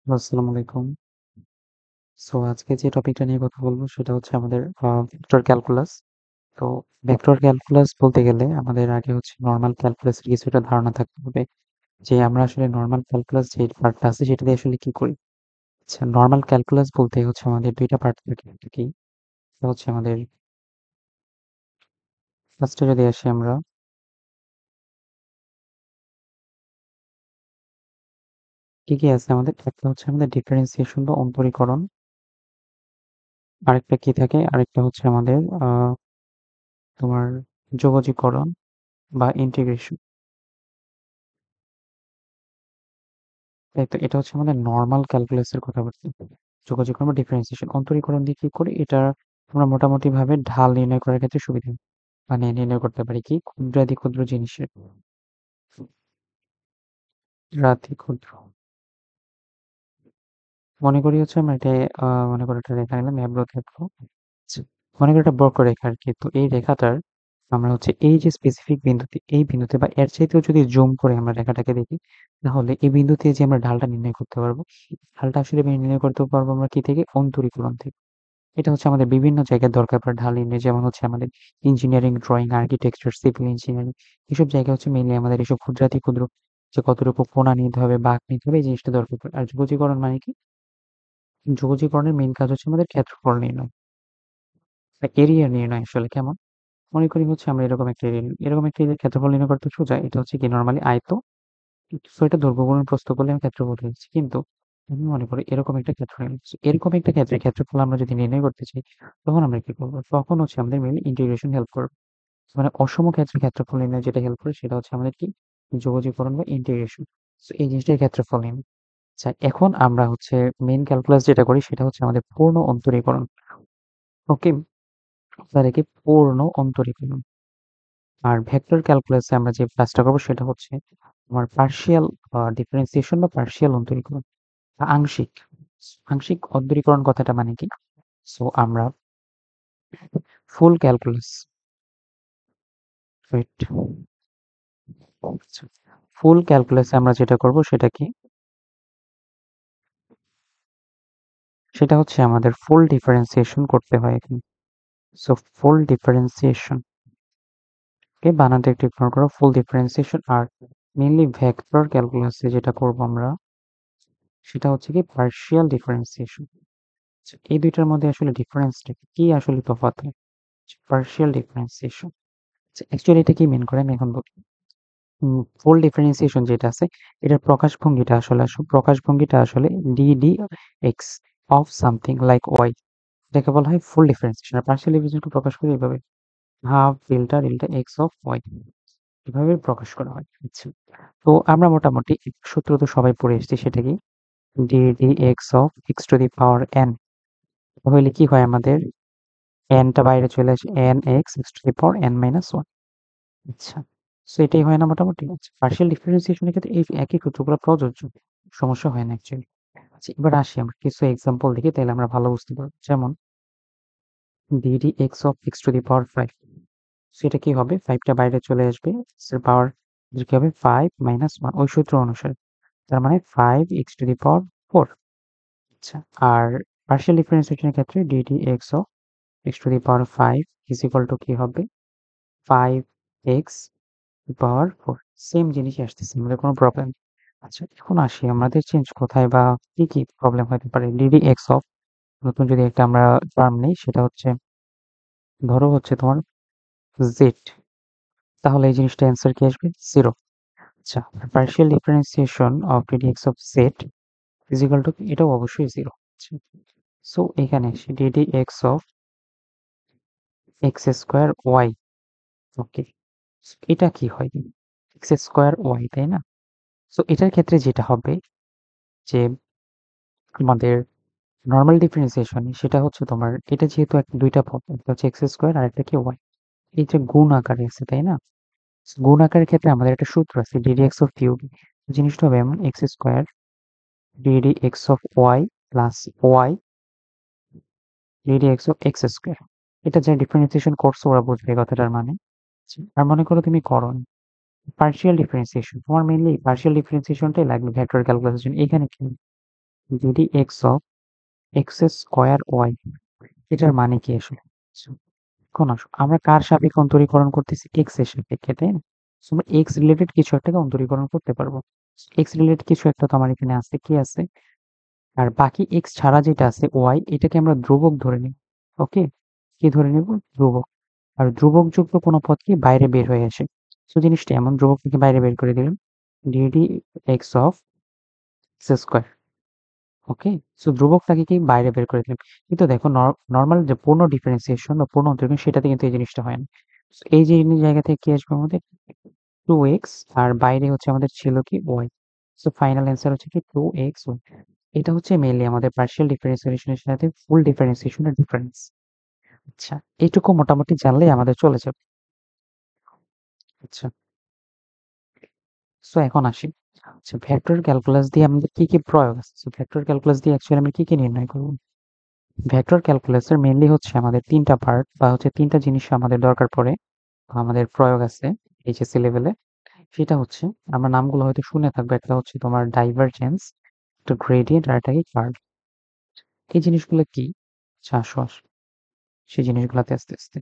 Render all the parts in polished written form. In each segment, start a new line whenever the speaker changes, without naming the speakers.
আসসালামু আলাইকুম। আজকে যে টপিকটা নিয়ে কথা বলবো সেটা হচ্ছে আমাদের ভেক্টর ক্যালকুলাস। তো ভেক্টর ক্যালকুলাস বলতে গেলে আমাদের আগে হচ্ছে নরমাল ক্যালকুলাসের কিছুটা ধারণা থাকতে হবে যে আমরা আসলে নরমাল ক্যালকুলাস যে পার্টটা আছে সেটা দিয়ে আসলে কি করি। আচ্ছা, নরমাল ক্যালকুলাস বলতে হচ্ছে আমাদের ২ টা পার্ট থাকে। একটা কি? সেটা হচ্ছে আমাদের ফার্স্টে যদি আসি আমরা কি আছে আমাদের? একটা হচ্ছে আমাদের ডিফারেন্সিয়েশন বা অন্তরীকরণ। আরেকটা কি থাকে? আরেকটা হচ্ছে আমাদের তোমার যোগজীকরণ বা ইন্টিগ্রেশন। তাই তো এটা হচ্ছে আমাদের নরমাল ক্যালকুলাসের কথা বলছি। যোগাযোগ বা ডিফারেন্সিয়েশন অন্তরীকরণ দিয়ে কি করি এটা আমরা মোটামুটি ভাবে ঢাল নির্ণয় করার ক্ষেত্রে সুবিধা মানে নির্ণয় করতে পারি কি ক্ষুদ্রাতি ক্ষুদ্র জিনিসের রাতি ক্ষুদ্র মনে করি হচ্ছে আমরা এটা মনে করি একটা রেখা নিলাম অ্যাব্রো থাকলো। আচ্ছা, মনে করি একটা বক্ররেখা আর কি। তো এই রেখাটার আমরা হচ্ছে এই যে স্পেসিফিক বিন্দুতে এই বিন্দুতে বা এর চাইতেও যদি জুম করে আমরা রেখাটাকে দেখি তাহলে এই বিন্দুতে যে আমরা ঢালটা নির্ণয় করতে পারবো ঢালটা আসলে নির্ণয় করতে পারবো আমরা কি থেকে অন্তরীকরণ থেকে। এটা হচ্ছে আমাদের বিভিন্ন জায়গায় দরকার পড়ে ঢাল নির্ণয় যেমন হচ্ছে আমাদের engineering, drawing, architecture, civil engineering এসব জায়গায় হচ্ছে মেইনলি আমাদের এসব ক্ষুদ্রাতি ক্ষুদ্র যে কতটুকু কোণা নিতে হবে, বাঁক নিতে হবে এই জিনিসটা দরকার পড়ে। আর যোগজীকরণ মানে কি? যোগজীকরণের মেইন কাজ হচ্ছে আমাদের ক্ষেত্রফল নির্ণয় বা এরিয়া নির্ণয় আসলে কেমন? মনে করি হচ্ছে আমরা এরকম একটা এরিয়ার ক্ষেত্রফল নির্ণয় করতে সোজা। এটা হচ্ছে কি নরমালি আয়ত। সো এটা দৈর্ঘ্য গুণন প্রস্থ করলে আমি ক্ষেত্রফল পেয়েছি। কিন্তু আমি মনে করি এরকম একটা ক্ষেত্র নির্ণয় এরকম একটা ক্ষেত্রে ক্ষেত্রফল আমরা যদি নির্ণয় করতে চাই তখন আমরা কি করবো? তখন হচ্ছে আমাদের মেইনলি ইন্টিগ্রেশন হেল্প করবে। মানে অসম ক্ষেত্রে ক্ষেত্রফল নির্ণয় যেটা হেল্প করে সেটা হচ্ছে আমাদের কি যোগজীকরণ বা ইন্টিগ্রেশন। সো এই জিনিসটাই ক্ষেত্রফল নির্ণয়। আচ্ছা, এখন আমরা হচ্ছে মেইন ক্যালকুলাস যেটা করি সেটা হচ্ছে আমাদের পূর্ণ অন্তরীকরণ। ওকে, তাহলে কি পূর্ণ অন্তরীকরণ। আর ভেক্টর ক্যালকুলাসে আমরা যে কাজটা করবো সেটা হচ্ছে আমার পার্শিয়াল ডিফারেন্সিয়েশন বা পার্শিয়াল অন্তরীকরণ বা আংশিক আংশিক অন্তরীকরণ কথাটা মানে কি? সো আমরা ফুল ক্যালকুলাস ফুল ক্যালকুলাসে আমরা যেটা করব সেটা কি? সেটা হচ্ছে আমাদের ফুল ডিফারেন্সিয়েশন করতে হয় এখানে। সো ফুল ডিফারেন্সিয়েশন কে বানানটা একটু ইগনোর করো। ফুল ডিফারেন্সিয়েশন আর মেইনলি ভেক্টর ক্যালকুলাসে যেটা করব আমরা সেটা হচ্ছে কি পার্শিয়াল ডিফারেন্সিয়েশন। এই দুইটার মধ্যে আসলে ডিফারেন্সটা কি আসলে তফাৎ পার্শিয়াল ডিফারেন্সিয়েশন অ্যাকচুয়ালি এটা কি মিন করে আমি এখন বলি। ফুল ডিফারেন্সিয়েশন যেটা আছে এটার প্রকাশভঙ্গিটা আসলে D X of something like Y এটাকে বলা হয় ফুল ডিফারেন্সিয়েশন। আর পার্শিয়াল ডিফারেন্সিয়েশনকে প্রকাশ করে এইভাবে half delta delta X of Y এভাবে প্রকাশ করা হয়। আচ্ছা, তো আমরা মোটামুটি একটা সূত্র তো সবাই পড়ে এসেছি সেটা কি D D X of x to the power N হইলে কি হয় আমাদের এনটা বাইরে চলে আসে N x x to the power N minus one. আচ্ছা, সো এটাই হয় না মোটামুটি। আচ্ছা, পার্শিয়াল ডিফারেন্সিয়েশনের ক্ষেত্রে এই একই সূত্রগুলো প্রযোজ্য, সমস্যা হয় না অ্যাকচুয়ালি। আচ্ছা, এবার আসি আমরা কিছু এক্সাম্পল দেখি তাহলে আমরা ভালো বুঝতে পারবো। যেমন DD x of x to the power five, সেটা কি হবে? ফাইভটা বাইরে চলে আসবে, এক্স এর পাওয়ার কি হবে? ফাইভ মাইনাস ওয়ান ওই সূত্র অনুসারে, তার মানে five x to the power four. আচ্ছা, আর পার্শিয়াল ডিফারেন্সিয়েশনের ক্ষেত্রে DD x of x to the power five is equal to কি হবে? Five x power four. Same জিনিসই আসতেছে, আমাদের কোনো প্রবলেম। আচ্ছা, এখন আসি আমাদের চেঞ্জ কোথায় বা কি কি প্রবলেম হতে পারে। ডিডি এক্স অফ নতুন যদি একটা আমরা টার্ম নেই সেটা হচ্ছে ধরো হচ্ছে তোমার জেড, তাহলে এই জিনিসটা অ্যান্সার কি আসবে? জিরো। আচ্ছা, partial differentiation of d d x of z is equal to এটাও অবশ্যই জিরো। সো এখানে আসি d d x of x square y. Okay, এটা কি হয়? এক্স স্কোয়ার ওয়াই, তাই না? সো এটার ক্ষেত্রে যেটা হবে যে আমাদের নরমাল ডিফারেন্সিয়েশন সেটা হচ্ছে তোমার এটা যেহেতু দুইটা পদ, একটা হচ্ছে এক্স স্কোয়ার আর একটা কি ওয়াই, এই যে গুণ আকারে আছে তাই না? গুণ আকারের ক্ষেত্রে আমাদের একটা সূত্র আছে ডিডি এক্স অফ কিউব। জিনিসটা হবে এমন X square DD x of Y plus Y DD x of x square. এটা যে ডিফারেন্সিয়েশন করছো ওরা বুঝবে এই কথাটার মানে। আর মনে করো তুমি করো পার্শিয়াল ডিফারেন্সিয়েশন, তোমার মেইনলি পার্শিয়াল ডিফারেন্সিয়েশনটাই লাগবে ভেক্টর ক্যালকুলাসের জন্য। এখানে কি যদি X of x square Y, এটার মানে কি আসলে? So, এখন আসো, আমরা কার সাপেক্ষে অন্তরীকরণ করতেছি? এক্স এর সাপেক্ষে, তাই না? So, আমরা এক্স রিলেটেড কিছু একটাকে অন্তরীকরণ করতে পারবো। এক্স রিলেটেড কিছু একটা তো আমার এখানে আছে, কি আছে? আর বাকি এক্স ছাড়া যেটা আছে ওয়াই, এটাকে আমরা ধ্রুবক ধরে নিই। ওকে, কি ধরে নিব? ধ্রুবক। আর ধ্রুবকযুক্ত কোনো পদ কি বাইরে বের হয়ে আসে। তো জিনিসটা এমন, ধ্রুবক থেকে বাইরে বের করে দিলাম, d d x of x square. Okay, so ধ্রুবকটাকে কি বাইরে বের করে দিলাম। কিন্তু দেখো, নর্মাল যে পূর্ণ ডিফারেন্সিয়েশন বা পূর্ণ অন্তরীকরণ, সেটাতে কিন্তু এই জিনিসটা হয় না। So, এই যে জায়গা থেকে কি আসবে আমাদের? 2x, আর বাইরে হচ্ছে আমাদের ছিল কি y। সো ফাইনাল অ্যান্সার হচ্ছে কি 2x y। এটা হচ্ছে মেইনলি আমাদের পার্শিয়াল ডিফারেন্সিয়েশনের সাথে ফুল ডিফারেন্সিয়েশনের ডিফারেন্স। আচ্ছা, এইটুকু মোটামুটি জানলেই আমাদের চলে যাবে। আচ্ছা, সো এখন আসি। আচ্ছা, ভেক্টর ক্যালকুলাস দিয়ে আমাদের কি কি প্রয়োগ আছে? সো ভেক্টর ক্যালকুলাস দিয়ে অ্যাকচুয়ালি আমরা কি কি নির্ণয় করব? ভেক্টর ক্যালকুলাসের মেইনলি হচ্ছে আমাদের ৩টা পার্ট বা হচ্ছে ৩টা জিনিস আমাদের দরকার পড়ে, আমাদের প্রয়োগ আছে এইচএসসি লেভেলে। সেটা হচ্ছে, আমরা নামগুলো হয়তো শুনে থাকবো, একটা হচ্ছে তোমার ডাইভারজেন্স, একটা গ্রেডিয়েন্ট, আর একটা কি কার্ল। এই জিনিসগুলো কি? আচ্ছা, আসো আসো সেই জিনিসগুলোতে আস্তে আস্তে।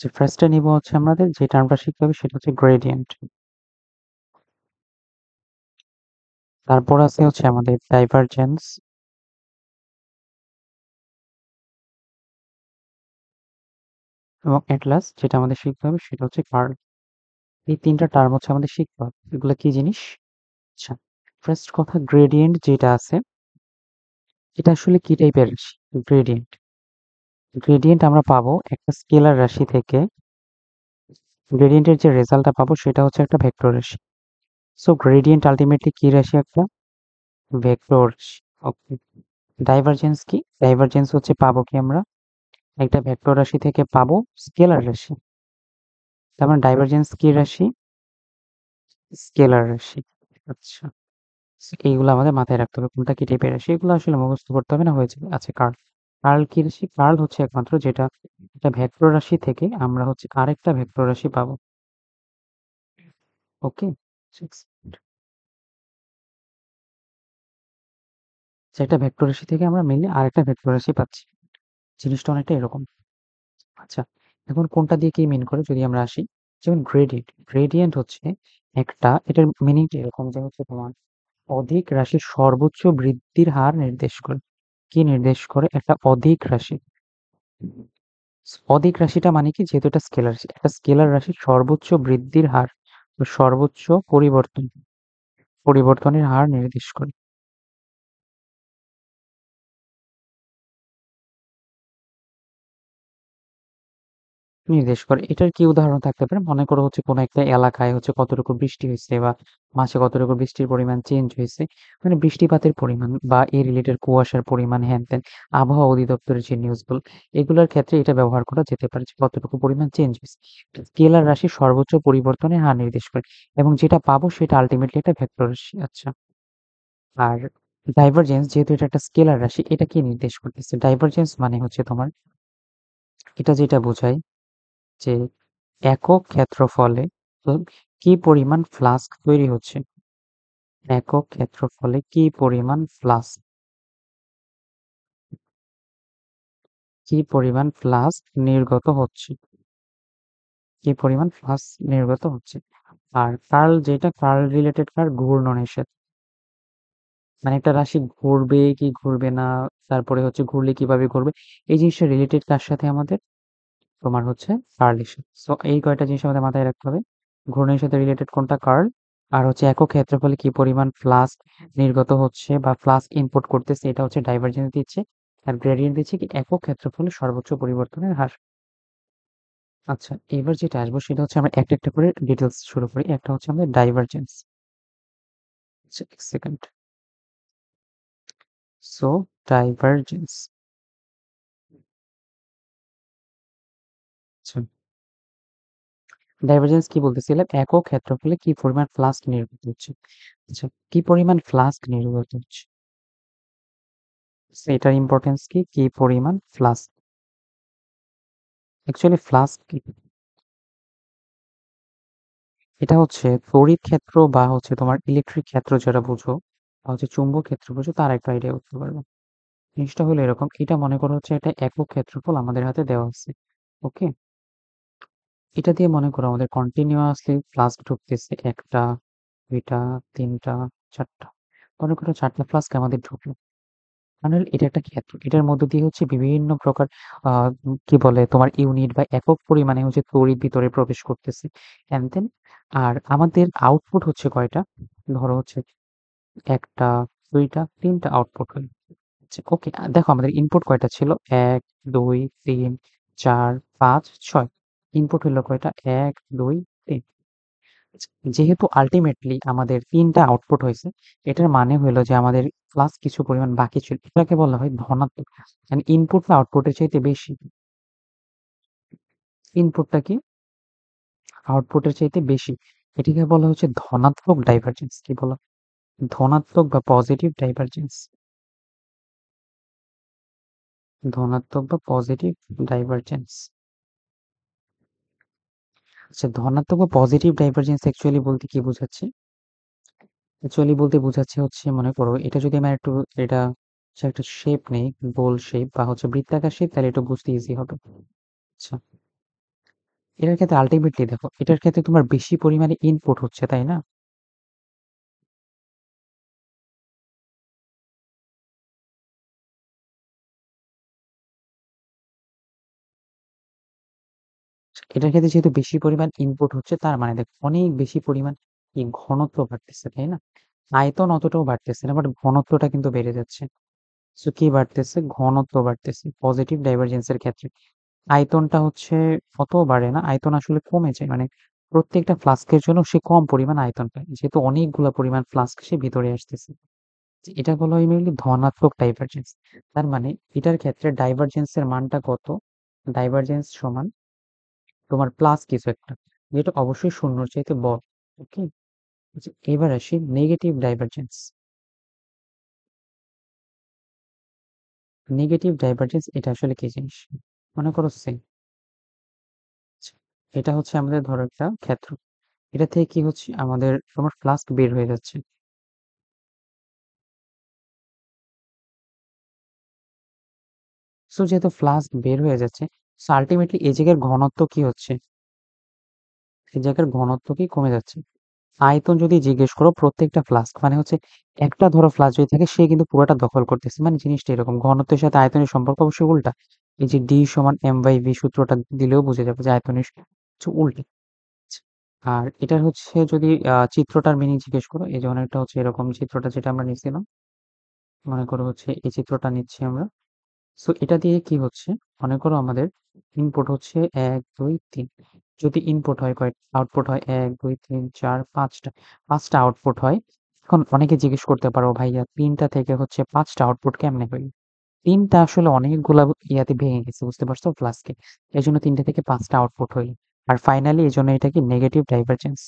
যে ফার্স্টে নিব হচ্ছে আমাদের যে টার্মটা শিখতে হবে সেটা হচ্ছে গ্রেডিয়েন্ট। তারপর আছে হচ্ছে আমাদের ডাইভারজেন্স, এবং এট লাস্ট যেটা আমাদের শিখতে হবে সেটা হচ্ছে কার্ল। এই ৩টা টার্ম হচ্ছে আমাদের শিখতে হবে। এগুলো কি জিনিস? আচ্ছা, ফার্স্ট কথা, গ্রেডিয়েন্ট যেটা আছে, এটা আসলে কি টাইপের রাশি? গ্রেডিয়েন্ট, গ্রেডিয়েন্ট আমরা পাবো একটা স্কেলার রাশি থেকে। গ্রেডিয়েন্টের যে রেজাল্টটা পাবো সেটা হচ্ছে একটা ভেক্টর রাশি। সো গ্রেডিয়েন্ট আলটিমেটলি কি রাশি? একটা ভেক্টর রাশি। ওকে, ডাইভারজেন্স কি? ডাইভারজেন্স হচ্ছে পাবো কি আমরা একটা ভেক্টর রাশি থেকে পাবো স্কেলার রাশি। তার মানে ডাইভারজেন্স কি রাশি? স্কেলার রাশি। আচ্ছা, so এইগুলো আমাদের মাথায় রাখতে হবে, কোনটা কি টাইপের রাশি। এগুলো আসলে মুখস্থ করতে হবে না, হয়ে যাবে। আচ্ছা, কার্ল। কার্ল কি রাশি? কার্ল হচ্ছে একমাত্র যেটা একটা ভেক্টর রাশি থেকে আমরা হচ্ছে আরেকটা ভেক্টর রাশি পাবো। ওকে, একটা ভেক্টর রাশি থেকে আমরা মেনলি আরেকটা ভেক্টর রাশি পাচ্ছি। জিনিসটা অনেকটা এরকম। আচ্ছা, এখন কোনটা দিয়ে কি মিন করে যদি আমরা আসি, যেমন গ্রেডিয়েন্ট। গ্রেডিয়েন্ট হচ্ছে একটা, এটার মিনিংটা এরকম যে হচ্ছে তোমার অধিক রাশির সর্বোচ্চ বৃদ্ধির হার নির্দেশ করে। কি নির্দেশ করে? একটা অধিক রাশি। অধিক রাশিটা মানে কি? যেহেতু এটা স্কেলার রাশি, একটা স্কেলার রাশির সর্বোচ্চ বৃদ্ধির হার, তো সর্বোচ্চ পরিবর্তনের হার নির্দেশ করে। নির্দেশ করে। এটার কি উদাহরণ থাকতে পারে? মনে করো হচ্ছে কোনো একটা এলাকায় হচ্ছে কতটুকু বৃষ্টি হইছে, বা মাসে কতটুকু বৃষ্টির পরিমাণ চেঞ্জ হয়েছে। মানে বৃষ্টিপাতের পরিমাণ বা এই রিলেটেড কুয়াশার পরিমাণ, হ্যান-ত্যান। আবহাওয়া অধিদপ্তরের যে নিউজগুলো, এগুলোর ক্ষেত্রে এটা ব্যবহার করা যেতে পারে যে কতটুকু পরিমাণ চেঞ্জ হইছে। স্কেলার রাশির সর্বোচ্চ পরিবর্তনের হার নির্দেশ করে, এবং যেটা পাবো সেটা আল্টিমেটলি একটা ভেক্টর রাশি। আচ্ছা, আর ডাইভারজেন্স, যেহেতু এটা একটা স্কেলার রাশি, এটা কি নির্দেশ করতেছে? ডাইভারজেন্স মানে হচ্ছে তোমার, এটা যেটা বোঝায় যে একক ক্ষেত্রফলে কি পরিমাণ ফ্লাস্ক তৈরি হচ্ছে। একক ক্ষেত্রফলে কি পরিমাণ ফ্লাস্ক, কি পরিমাণ ফ্লাস্ক নির্গত হচ্ছে, কি পরিমাণ ফ্লাস্ক নির্গত হচ্ছে। আর কার্ল, যেটা কার্ল রিলেটেড, কার ঘূর্ণনের সাথে, মানে একটা রাশি ঘুরবে কি ঘুরবে না, তারপরে হচ্ছে ঘুরলে কিভাবে ঘুরবে, এই জিনিসটা রিলেটেড কার সাথে আমাদের? তোমার হচ্ছে কার্লের সাথে। সো এই কয়টা জিনিস আমাদের মাথায় রাখতে হবে। ঘূর্ণনের সাথে রিলেটেড কোনটা? কার্ল। আর হচ্ছে একক ক্ষেত্রফলে কি পরিমাণ ফ্লাস্ক নির্গত হচ্ছে বা ফ্লাস্ক ইনপুট করতেছে, এটা হচ্ছে ডাইভারজেন্স দিচ্ছে। আর গ্রেডিয়েন্ট দিচ্ছে কি? একক ক্ষেত্রফলে সর্বোচ্চ পরিবর্তনের হার। আচ্ছা, এবার যেটা আসবো সেটা হচ্ছে আমরা একটা একটা করে ডিটেলস শুরু করি। একটা হচ্ছে আমাদের ডাইভারজেন্স। আচ্ছা, এক সেকেন্ড। সো ডাইভারজেন্স, আচ্ছা, ডাইভারজেন্স কি বলতেছিলাম? একক ক্ষেত্রফলে কি পরিমাণ ফ্লাস্ক নির্গত হচ্ছে। আচ্ছা, কি পরিমাণ ফ্লাস্ক নির্গত হচ্ছে? So এটার ইম্পর্টেন্স কি? কি পরিমাণ ফ্লাস্ক? অ্যাকচুয়ালি ফ্লাস্ক কি? এটা হচ্ছে তড়িৎ ক্ষেত্র বা হচ্ছে তোমার ইলেকট্রিক ক্ষেত্র যেটা বুঝো বা হচ্ছে চুম্বক ক্ষেত্র বুঝো তার একটা আইডিয়া করতে পারবে। জিনিসটা হলো এরকম, এটা মনে করো হচ্ছে একটা একক ক্ষেত্রফল আমাদের হাতে দেওয়া আছে। ওকে? এটা দিয়ে মনে করো আমাদের কন্টিনিউয়াসলি ফ্লাস্ক ঢুকতেছে ১টা, ২টা, ৩টা, ৪টা। মনে করো ৪টা ফ্লাস্ক আমাদের ঢুকলো। মানে হলো এটা একটা ক্ষেত্র। এটার মধ্য দিয়ে হচ্ছে বিভিন্ন প্রকার আ কি বলে তোমার ইউনিট বা একক পরিমাণে হচ্ছে তড়িৎ ভিতরে প্রবেশ করতেছে। অ্যান্ড দেন আর আমাদের আউটপুট হচ্ছে কয়টা? ধরো হচ্ছে ১টা, ২টা, ৩টা আউটপুট হলো। আচ্ছা ওকে। দেখো আমাদের ইনপুট কয়টা ছিল? ১, ২, ৩, ৪, ৫, ৬। ইনপুট হইলো কয়টা? ১, ২, ৩। আচ্ছা, যেহেতু আল্টিমেটলি আমাদের ৩টা আউটপুট হইছে, এটার মানে হইলো যে আমাদের প্লাস কিছু পরিমাণ বাকি ছিল। এটাকে বলা হয় ধনাত্মক। মানে ইনপুটটা আউটপুটের চাইতে বেশি। ইনপুটটা কি? আউটপুটের চাইতে বেশি। এটিকে বলা হচ্ছে ধনাত্মক ডাইভারজেন্স। কি বলা? ধনাত্মক বা পজিটিভ ডাইভারজেন্স। ধনাত্মক বা পজিটিভ ডাইভারজেন্স। আচ্ছা, ধনাত্মক বা পজিটিভ ডাইভারজেন্স অ্যাকচুয়ালি বলতে কি বোঝাচ্ছে? অ্যাকচুয়ালি বলতে বোঝাচ্ছে হচ্ছে মনে করো এটা যদি আমার একটু এটা হচ্ছে একটা শেপ নেই, গোল শেপ বা হচ্ছে বৃত্তাকার শেপ, তাহলে একটু বুঝতে ইজি হবে। আচ্ছা, এটার ক্ষেত্রে আল্টিমেটলি দেখো, এটার ক্ষেত্রে তোমার বেশি পরিমাণে ইনপুট হচ্ছে, তাই না? এটার ক্ষেত্রে যেহেতু বেশি পরিমাণ ইনপুট হচ্ছে, তার মানে দেখো অনেক বেশি পরিমাণ এই ঘনত্ব বাড়তেছে, তাই না? আয়তন অতটাও বাড়তেছে না, বাট ঘনত্বটা কিন্তু বেড়ে যাচ্ছে। সো কি বাড়তেছে? ঘনত্ব বাড়তেছে পজিটিভ ডাইভারজেন্সের ক্ষেত্রে। আয়তনটা হচ্ছে অতও বাড়ে না, আয়তন আসলে কমে যায়। মানে প্রত্যেকটা ফ্লাস্কের জন্য সে কম পরিমাণ আয়তন পায়, যেহেতু অনেকগুলা পরিমাণ ফ্লাস্ক সে ভিতরে আসতেছে। এটা বলা হয় মেইনলি ধনাত্মক ডাইভারজেন্স। তার মানে এটার ক্ষেত্রে ডাইভারজেন্সের মানটা কত? ডাইভারজেন্স সমান তোমার প্লাস কিছু একটা, যেটা অবশ্যই শূন্যর চাইতে বড়। ওকে? এবার আসি নেগেটিভ ডাইভারজেন্স। নেগেটিভ ডাইভারজেন্স এটা আসলে কি জিনিস? মনে করো সেম, এটা হচ্ছে আমাদের ধরো একটা ক্ষেত্র। এটা থেকে কি হচ্ছে? আমাদের তোমার ফ্লাস্ক বের হয়ে যাচ্ছে। সো যেহেতু ফ্লাস্ক বের হয়ে যাচ্ছে, সো আল্টিমেটলি এই জায়গার ঘনত্ব কি হচ্ছে? এই জায়গার ঘনত্ব কি কমে যাচ্ছে? আয়তন যদি জিজ্ঞেস করো, প্রত্যেকটা ফ্লাস্ক মানে হচ্ছে একটা ধরো ফ্লাস্ক যদি থাকে, সে কিন্তু পুরোটা দখল করতেছে। মানে জিনিসটা এরকম, ঘনত্বের সাথে আয়তনের সম্পর্ক অবশ্যই উল্টা। এই যে ডি সমান এম বাই ভি সূত্রটা দিলেও বুঝে যাবে যে আয়তনের হচ্ছে উল্টা। আর এটার হচ্ছে যদি চিত্রটার মিনিং জিজ্ঞেস করো, এই যেমন একটা হচ্ছে এরকম চিত্রটা যেটা আমরা নিছিলাম, মনে করো হচ্ছে এই চিত্রটা নিচ্ছি আমরা। সো এটা দিয়ে কি হচ্ছে? মনে করো আমাদের ইনপুট হচ্ছে ১, ২, ৩। যদি ইনপুট হয় কয় আউটপুট হয় ১, ২, ৩, ৪, ৫টা। ৫টা আউটপুট হয়। এখন অনেকে জিজ্ঞেস করতে পারো, ভাইয়া ৩টা থেকে হচ্ছে ৫টা আউটপুট কেমনে হইল? ৩টা আসলে অনেকগুলা ইয়াতে ভেঙে গেছে, বুঝতে পারছো? ফ্লাস্কে। এজন্য ৩টা থেকে ৫টা আউটপুট হইল। আর ফাইনালি এজন্য এটা কি নেগেটিভ ডাইভারজেন্স।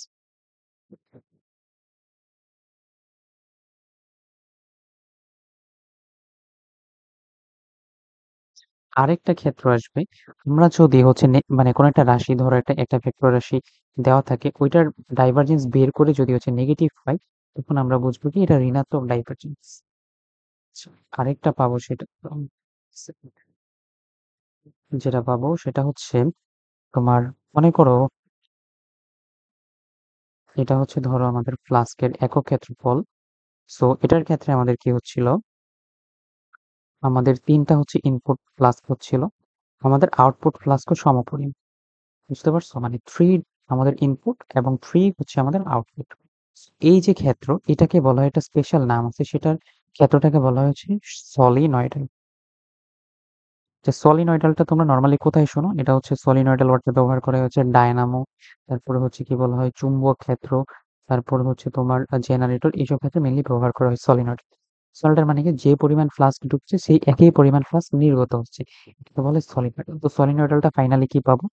আরেকটা ক্ষেত্র আসবে। আমরা যদি হচ্ছে মানে কোনো একটা রাশি, ধরো একটা একটা ভেক্টর রাশি দেওয়া থাকে, ওইটার ডাইভারজেন্স বের করে যদি হচ্ছে নেগেটিভ পাই, তখন আমরা বুঝবো কি এটা ঋণাত্মক ডাইভারজেন্স। আরেকটা পাবো সেটা যেটা পাবো সেটা হচ্ছে তোমার মনে করো এটা হচ্ছে ধরো আমাদের ফ্লাস্কের একক ক্ষেত্রফল। সো এটার ক্ষেত্রে আমাদের কি হচ্ছিল? আমাদের ৩টা হচ্ছে ইনপুট ফ্লাস্ক হচ্ছিল, আমাদের আউটপুট ফ্লাস্কও সমপরিমাণ। বুঝতে পারছো? মানে ৩ আমাদের ইনপুট এবং ৩ হচ্ছে আমাদের আউটপুট। এই যে ক্ষেত্র, এটাকে বলা হয়, একটা স্পেশাল নাম আছে সেটার। ক্ষেত্রটাকে বলা হয়েছে সলিনয়েডাল। যে সলিনয়েডালটা তোমরা নরমালি কোথায় শোনো? এটা হচ্ছে সলিনয়েডাল ওয়ার্ডটা ব্যবহার করা হচ্ছে ডায়নামো, তারপরে হচ্ছে কি বলা হয় চুম্বক ক্ষেত্র, তারপর হচ্ছে তোমার জেনারেটর, এইসব ক্ষেত্রে মেইনলি ব্যবহার করা হয় সলিনয়েড। সলিডার মানে কি? যে পরিমাণ ফ্লাস্ক ঢুকছে সেই একই পরিমাণ ফ্লাস্ক নির্গত হচ্ছে, এটাকে বলে সলিনয়েডাল। তো সলিনয়েডালটা ফাইনালি কি পাবো?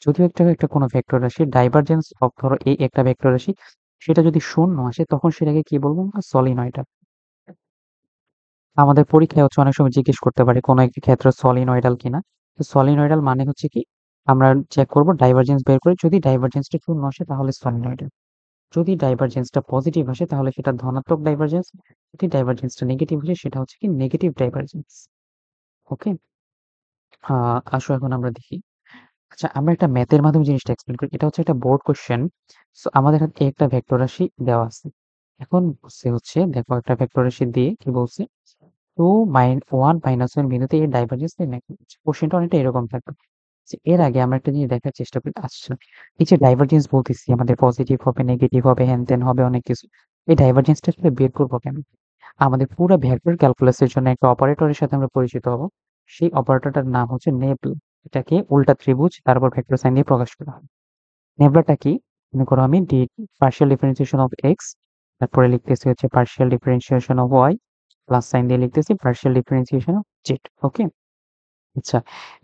যদিও একটা একটা কোনো ভেক্টর রাশি ডাইভারজেন্স অফ ধরো এই একটা ভেক্টর রাশি, সেটা যদি শূন্য আসে তখন সেটাকে কি বলবো? আমরা সলিনয়েডাল। আমাদের পরীক্ষায় হচ্ছে অনেক সময় জিজ্ঞেস করতে পারে কোনো একটি ক্ষেত্র সলিনয়েডাল কিনা। তো সলিনয়েডাল মানে হচ্ছে কি, আমরা চেক করব ডাইভারজেন্স বের করে, যদি ডাইভারজেন্সটা শূন্য আসে তাহলে সলিনয়েডাল, যদি ডাইভারজেন্সটা পজিটিভ আসে তাহলে সেটা ধনাত্মক ডাইভারজেন্স, যদি ডাইভারজেন্সটা নেগেটিভ আসে সেটা হচ্ছে কি নেগেটিভ ডাইভারজেন্স। ওকে, আসো এখন আমরা দেখি। আচ্ছা, আমরা একটা ম্যাথের মাধ্যমে জিনিসটা এক্সপ্লেন করি। এটা হচ্ছে একটা বোর্ড কোশ্চেন। সো আমাদের হাতে একটা ভেক্টর রাশি দেওয়া আছে। এখন বলছে হচ্ছে, দেখো একটা ভেক্টর রাশি দিয়ে কি বলছে, 1 - 1 বিন্দুতে এর ডাইভারজেন্স নির্ণয় করতে। কোশ্চেনটা অনেকটা এরকম থাকবে। যে এর আগে আমরা একটা জিনিস দেখার চেষ্টা করি। আচ্ছা, এই যে ডাইভারজেন্স বলতেছি, আমাদের পজিটিভ হবে, নেগেটিভ হবে, হ্যান ত্যান হবে অনেক কিছু। এই ডাইভারজেন্সটা আসলে বের করবো কেন? আমাদের পুরো ভেক্টর ক্যালকুলাসের জন্য একটা অপারেটরের সাথে আমরা পরিচিত হব। সেই অপারেটরটার নাম হচ্ছে নেবল। এটাকে উল্টা ত্রিভুজ তারপর ভেক্টর সাইন দিয়ে প্রকাশ করা হয়। নেবলাটা কি? মনে করো আমি পার্শিয়াল ডিফারেন্সিয়েশন অফ এক্স, তারপরে লিখতেছি হচ্ছে partial differentiation of Y, plus sign দিয়ে লিখতেছি partial differentiation of Z. Okay, আচ্ছা,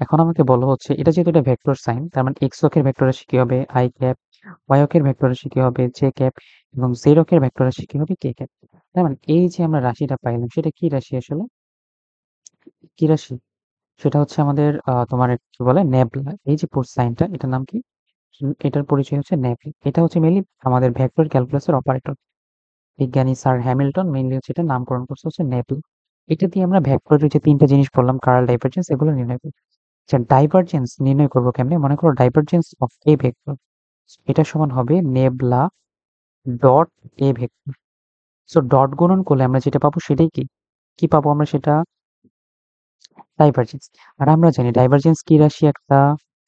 এখন আমাকে বলো হচ্ছে এটা যেহেতু এটা ভেক্টর সাইন, তার মানে এক্স অক্ষের ভেক্টর রাশি কি হবে আই ক্যাপ, ওয়াই অক্ষের ভেক্টর রাশি কি হবে জে ক্যাপ, এবং জেড অক্ষের ভেক্টর রাশি কি হবে কে ক্যাপ। তার মানে এই যে আমরা রাশিটা পাইলাম সেটা কি রাশি আসলে? কি রাশি? সেটা হচ্ছে আমাদের তোমার কি বলে নেবলা। এই যে সাইনটা, এটার নাম কি? এটার পরিচয় হচ্ছে নেবলা। এটা হচ্ছে মেইনলি আমাদের ভেক্টর ক্যালকুলাসের অপারেটর। বিজ্ঞানী স্যার হ্যামিল্টন মেইনলি হচ্ছে এটা নামকরণ করছে হচ্ছে নেবলা। এটা দিয়ে আমরা ভেক্টরের যে তিনটা জিনিস বললাম, কার্ল, ডাইভারজেন্স, এগুলো নির্ণয় করি। আচ্ছা, ডাইভারজেন্স নির্ণয় করবো কেমনে? মনে করো ডাইভারজেন্স অফ এ ভেক্টর, এটা সমান হবে nabla dot A vector. So dot গুণন করলে আমরা যেটা পাবো সেটাই কি, কি পাবো আমরা সেটা ডাইভারজেন্স। আর আমরা জানি ডাইভারজেন্স কি রাশি, একটা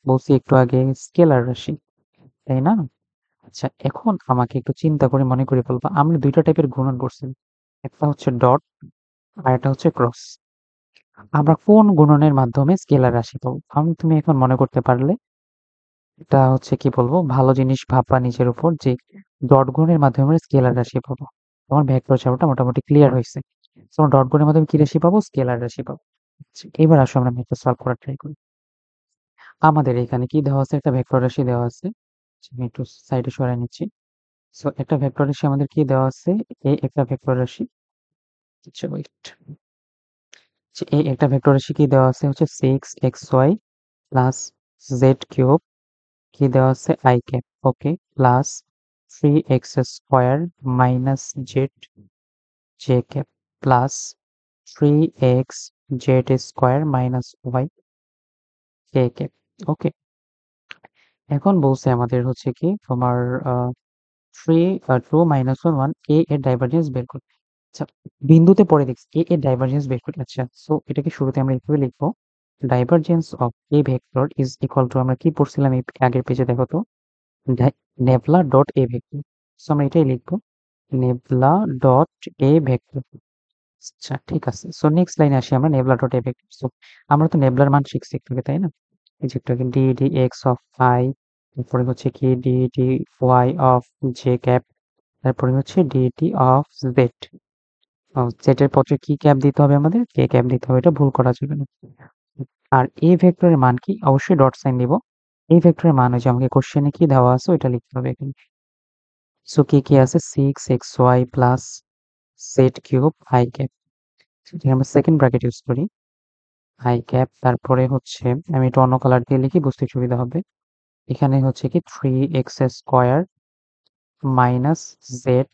বলছি একটু আগে, স্কেলার রাশি, তাই না? আচ্ছা, এখন আমাকে একটু চিন্তা করে মনে করে বলবো, আমরা দুইটা টাইপের গুণন করছি, একটা হচ্ছে ডট আর একটা হচ্ছে ক্রস। আমরা কোন গুণনের মাধ্যমে স্কেলার রাশি পাবো? তুমি এখন মনে করতে পারলে এটা হচ্ছে কি বলবো, ভালো জিনিস ভাববা নিজের উপর, যে ডট গুণের মাধ্যমে আমরা স্কেলার রাশি পাবো। তোমার ভেক্টর চাপটা মোটামুটি ক্লিয়ার হয়েছে। তোমার ডট গুণের মাধ্যমে কি রাশি পাবো? স্কেলার রাশি পাবো। আচ্ছা, এবার আসো আমরা ম্যাথটা সলভ করার ট্রাই করি। আমাদের এখানে কি দেওয়া আছে? একটা ভেক্টর রাশি দেওয়া আছে। আচ্ছা, আমি একটু সাইডে সরাই নিচ্ছি। সো একটা ভেক্টর রাশি আমাদের কি দেওয়া আছে? এ একটা ভেক্টর রাশি। আচ্ছা, ওয়েট। এ একটা ভেক্টর রাশি কি দেওয়া আছে হচ্ছে 6xy প্লাস জেড কিউব, কি দেওয়া আছে I cap. Okay, plus 3x square minus z j cap, plus 3x z square minus y k cap. Okay, এখন বলছে আমাদের হচ্ছে কি তোমার থ্রি 2 - 1 এ এর ডাইভারজেন্স বের করতে। আচ্ছা, বিন্দুতে পরে দেখছি এ এর ডাইভারজেন্স বের করি। আচ্ছা, সো এটাকে শুরুতে আমরা এইভাবে লিখবো, divergence of A vector is equal two, আমরা কি পড়ছিলাম এই আগের পেজে দেখো তো, nabla dot A vector. So আমরা এটাই লিখবো, নেবলা ডট এ ভেক্টর। আচ্ছা, ঠিক আছে। সো নেক্সট লাইনে আসি আমরা, nabla dot A vector. So আমরা তো নেবলার মান শিখছি একটু আগে, তাই না? এই যে একটু আগে D D X of I, তারপরে হচ্ছে কি D D Y of J cap, তারপরে হচ্ছে ডিটি অফ জেড। জেড এর পথে কি ক্যাপ দিতে হবে? আমাদের কে ক্যাপ দিতে হবে, এটা ভুল করা যাবে না। আর এই ভেক্টরের মান কি? অবশ্যই ডট সাইন দিব। এই ভেক্টরের মান হচ্ছে আমাকে কোশ্চেনে কি দেওয়া আছে ওইটা লিখতে হবে এখানে। সো কি কি আছে? 6xy plus Z cube I cap, আমরা সেকেন্ড ব্র্যাকেট ইউজ করি, আই ক্যাপ, তারপরে হচ্ছে আমি এটা অন্য কালার দিয়ে লিখি, বুঝতে সুবিধা হবে। এখানে হচ্ছে কি 3x square minus z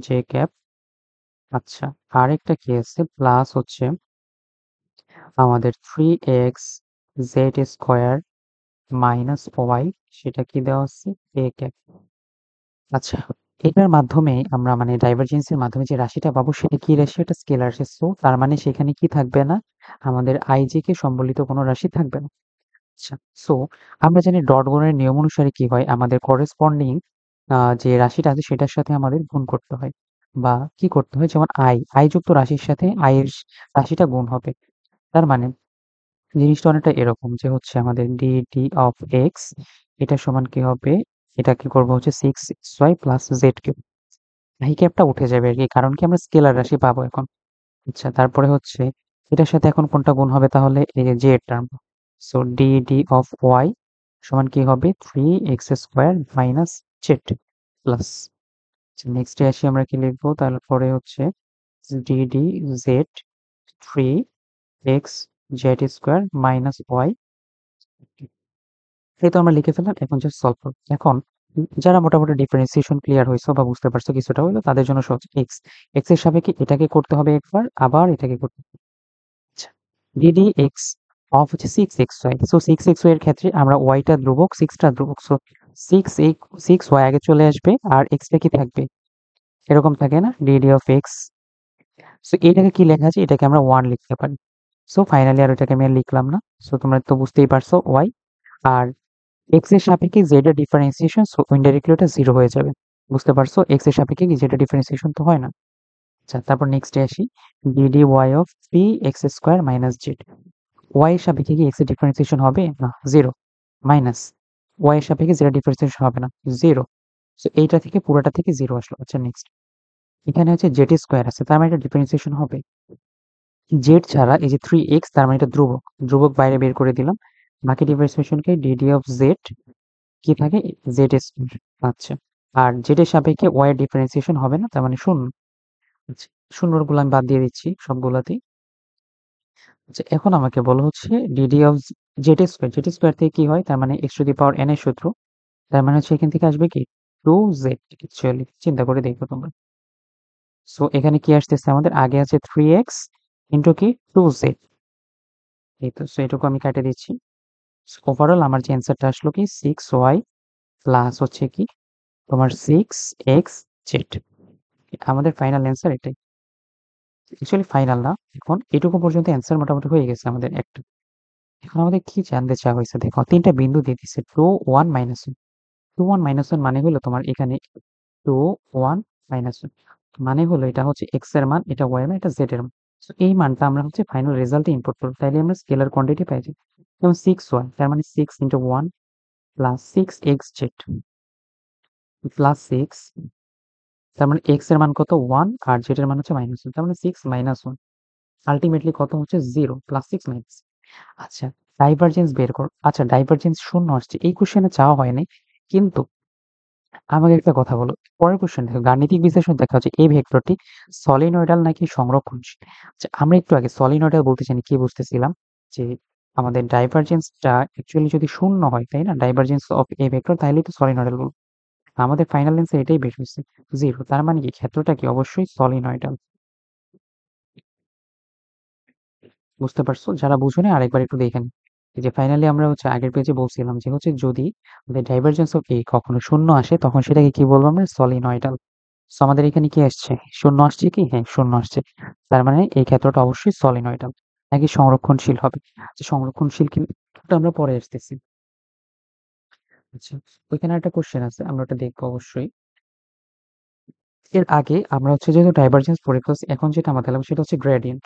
j cap. আচ্ছা, আরেকটা কি আছে? প্লাস হচ্ছে আমাদের 3x z square minus Y, সেটা কি দেওয়া আছে এ ক্যাপ। আচ্ছা, এটার মাধ্যমে আমরা মানে ডাইভারজেন্সের মাধ্যমে যে রাশিটা পাবো সেটা কি রাশি? এটা স্কেলার রাশি। সো তার মানে সেখানে কি থাকবে না, আমাদের আইজে কে সম্বলিত কোনো রাশি থাকবে না। আচ্ছা, সো আমরা জানি ডট গুণের নিয়ম অনুসারে কি হয়, আমাদের করেসপন্ডিং যে রাশিটা আছে সেটার সাথে আমাদের গুণ করতে হয়, বা কি করতে হয়, যেমন আই যুক্ত রাশির সাথে আই এর রাশিটা গুণ হবে। তার মানে জিনিসটা অনেকটা এরকম যে হচ্ছে আমাদের ডি অফ এক্স, এটা সমান কি হবে, এটা কি করবো হচ্ছে 6xy প্লাস জেড কিউব। এই ক্যাপটা উঠে যাবে আর কি, কারণ কি আমরা স্কেলার রাশি পাবো এখন। আচ্ছা, তারপরে হচ্ছে এটার সাথে এখন কোনটা গুণ হবে? তাহলে এই যে Z term. So D of Y সমান কি হবে? 3x square minus Z plus, নেক্সটে আসি আমরা কি লিখবো, তারপরে হচ্ছে D Z 3x z² minus Y. এই তো আমরা লিখে ফেললাম, এখন জাস্ট সলভ করব। এখন যারা মোটামুটি ডিফারেন্সিয়েশন ক্লিয়ার হয়েছে বা বুঝতে পারছো কিছুটা হলো, তাদের জন্য সহজ। এক্স এর সাপেক্ষে এটাকে করতে হবে একবার, আবার এটাকে করতে হবে। আচ্ছা, ডিডি এক্স অফ হচ্ছে 6xy। সো 6xy এর ক্ষেত্রে আমরা ওয়াইটা ধ্রুবক, 6টা ধ্রুবক। সো 6 ওয়াই আগে চলে আসবে, আর এক্সটা কি থাকবে, এরকম থাকে না, ডিডি অফ এক্স। সো এটাকে কি লেখা আছে, এটাকে আমরা 1 লিখতে পারি। সো ফাইনালি আর ওটাকে আমি আর লিখলাম না। সো তোমরা তো বুঝতেই পারছো ওয়াই। আর এক্স এর সাপেক্ষে জেড এর ডিফারেন্সিয়েশন, সো ইনডাইরেক্টলি ওটা 0 হয়ে যাবে। বুঝতে পারছো, এক্স এর সাপেক্ষে কি জেড এর ডিফারেন্সিয়েশন তো হয় না। আচ্ছা, তারপর নেক্সটে আসি, DD Y of 3x² minus Z. Y এর সাপেক্ষে কি এক্স এর ডিফারেন্সিয়েশন হবে না, 0। মাইনাস ওয়াই এর সাপেক্ষে জেড এর ডিফারেন্সিয়েশন হবে না, 0। সো এইটা থেকে পুরোটা থেকে 0 আসলো। আচ্ছা নেক্সট, এখানে হচ্ছে জেড স্কোয়ার আছে, তার মানে এটা ডিফারেন্সিয়েশন হবে। জেড ছাড়া এই যে 3x, তার মানে এটা ধ্রুবক, ধ্রুবক বাইরে বের করে দিলাম। বাকি ডিফারেন্সিয়েশনকে ডিডি অফ জেড কি থাকে, জেড স্কোয়ার। আচ্ছা, আর জেড এর সাপেক্ষে ওয়াই এর ডিফারেন্সিয়েশন হবে না, তার মানে 0। আচ্ছা, শূন্যর গুলো আমি বাদ দিয়ে দিচ্ছি সবগুলাতেই। আচ্ছা, এখন আমাকে বলো হচ্ছে DD of Z square. Z square থেকে কি হয়, তার মানে x to the power N এর সূত্র। তার মানে হচ্ছে এখান থেকে আসবে কি 2z। অ্যাকচুয়ালি চিন্তা করে দেখো তোমরা। সো এখানে কি আসতেছে, আমাদের আগে আছে 3x ইন্টু কি 2z। এই তো, সো এটুকু আমি কাটে দিচ্ছি। ওভারঅল আমার যে অ্যান্সারটা আসলো কি 6y প্লাস হচ্ছে কি তোমার 6xz। আমাদের ফাইনাল অ্যান্সার এটাই। অ্যাকচুয়ালি ফাইনাল না, এখন এটুকু পর্যন্ত অ্যান্সার মোটামুটি হয়ে গেছে আমাদের একটা। এখন আমাদের কি জানতে চাওয়া হয়েছে, দেখো তিনটা বিন্দু দিয়ে দিচ্ছে 2 1 - 1। 2 1 - 1 মানে হলো তোমার এখানে 2 1 - 1, মানে হলো এটা হচ্ছে এক্স এর মান, এটা ওয়াই এর মান, এটা জেড এর মান। So এই মানটা আমরা হচ্ছে ফাইনাল রেজাল্টে ইনপুট করবো, তাইলে আমরা স্কেলার কোয়ান্টিটি পাই যাই। যেমন 6y, তার মানে 6 × 1 প্লাস 6xz প্লাস 6, তার মানে এক্স এর মান কত 1, আর জেড এর মান হচ্ছে -1, তার মানে 6 - 1। আলটিমেটলি কত হচ্ছে 0 প্লাস 6 মাইনাস। আচ্ছা, ডাইভারজেন্স বের কর। আচ্ছা, ডাইভারজেন্স শূন্য আসছে, এই কোশ্চেনে চাওয়া হয়নি, কিন্তু আমাকে একটা কথা বলো। পরের কোশ্চেন দেখো, গাণিতিক বিশ্লেষণ দেখা হচ্ছে এই ভেক্টরটি সলিনয়েডাল নাকি সংরক্ষণশীল। আচ্ছা, আমরা একটু আগে সলিনয়েডাল বলতে জানি কি বুঝতেছিলাম, যে আমাদের ডাইভারজেন্সটা অ্যাকচুয়ালি যদি শূন্য হয়, তাই না, ডাইভারজেন্স অফ এ ভেক্টর, তাহলেই তো সলিনয়েডাল বলবো। আমাদের ফাইনাল অ্যান্সার এটাই বের হয়েছে, 0। তার মানে কি ক্ষেত্রটা কি অবশ্যই সলিনয়েডাল। বুঝতে পারছো, যারা বুঝোনি আরেকবার একটু দেখে নিই। এই যে ফাইনালি আমরা হচ্ছে আগের পেজে বলছিলাম যে হচ্ছে যদি আমাদের ডাইভারজেন্স অফ এ কখনো শূন্য আসে, তখন সেটাকে কি বলবো আমরা, সলিনয়েডাল। সো আমাদের এখানে কি আসছে, শূন্য আসছে কি, হ্যাঁ শূন্য আসছে। তার মানে এই ক্ষেত্রটা অবশ্যই সলিনয়েডাল, নাকি সংরক্ষণশীল হবে। আচ্ছা, সংরক্ষণশীল কি ওটা আমরা পরে আসতেছি। আচ্ছা, ওইখানে একটা কোশ্চেন আছে, আমরা ওটা দেখবো অবশ্যই। এর আগে আমরা হচ্ছে যেহেতু ডাইভারজেন্স পড়ে ফেলছি, এখন যেটা আমাদের লাগবে সেটা হচ্ছে গ্রেডিয়েন্ট।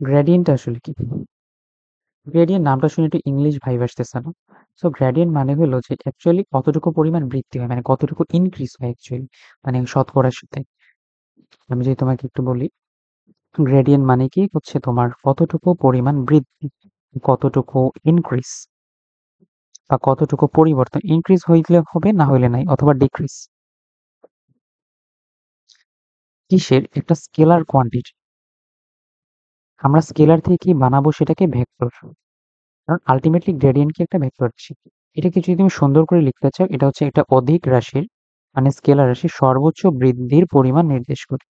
গ্রেডিয়েন্ট আসলে কি, গ্রেডিয়েন্ট নামটা শুনে একটু ইংলিশ ভাইব আসতেছে না। সো গ্রেডিয়েন্ট মানে হলো যে অ্যাকচুয়ালি কতটুকু পরিমাণ বৃদ্ধি হয়, মানে কতটুকু ইনক্রিজ হয় অ্যাকচুয়ালি, মানে শতকরার সাথে। আমি যদি তোমাকে একটু বলি, গ্রেডিয়েন্ট মানে কি হচ্ছে তোমার কতটুকু পরিমাণ বৃদ্ধি, কতটুকু ইনক্রিজ, বা কতটুকু পরিবর্তন। ইনক্রিজ হইলে হবে, না হইলে নাই, অথবা ডিক্রিজ। কিসের, একটা স্কেলার কোয়ান্টিটি। আমরা স্কেলার থেকে কি বানাবো, সেটাকে ভেক্টর। কারণ আলটিমেটলি গ্রেডিয়েন্ট কি একটা ভেক্টর রাশি। এটাকে যদি তুমি সুন্দর করে লিখতে চাও, এটা হচ্ছে একটা অধিক রাশির, মানে স্কেলার রাশির সর্বোচ্চ বৃদ্ধির পরিমাণ নির্দেশ করে।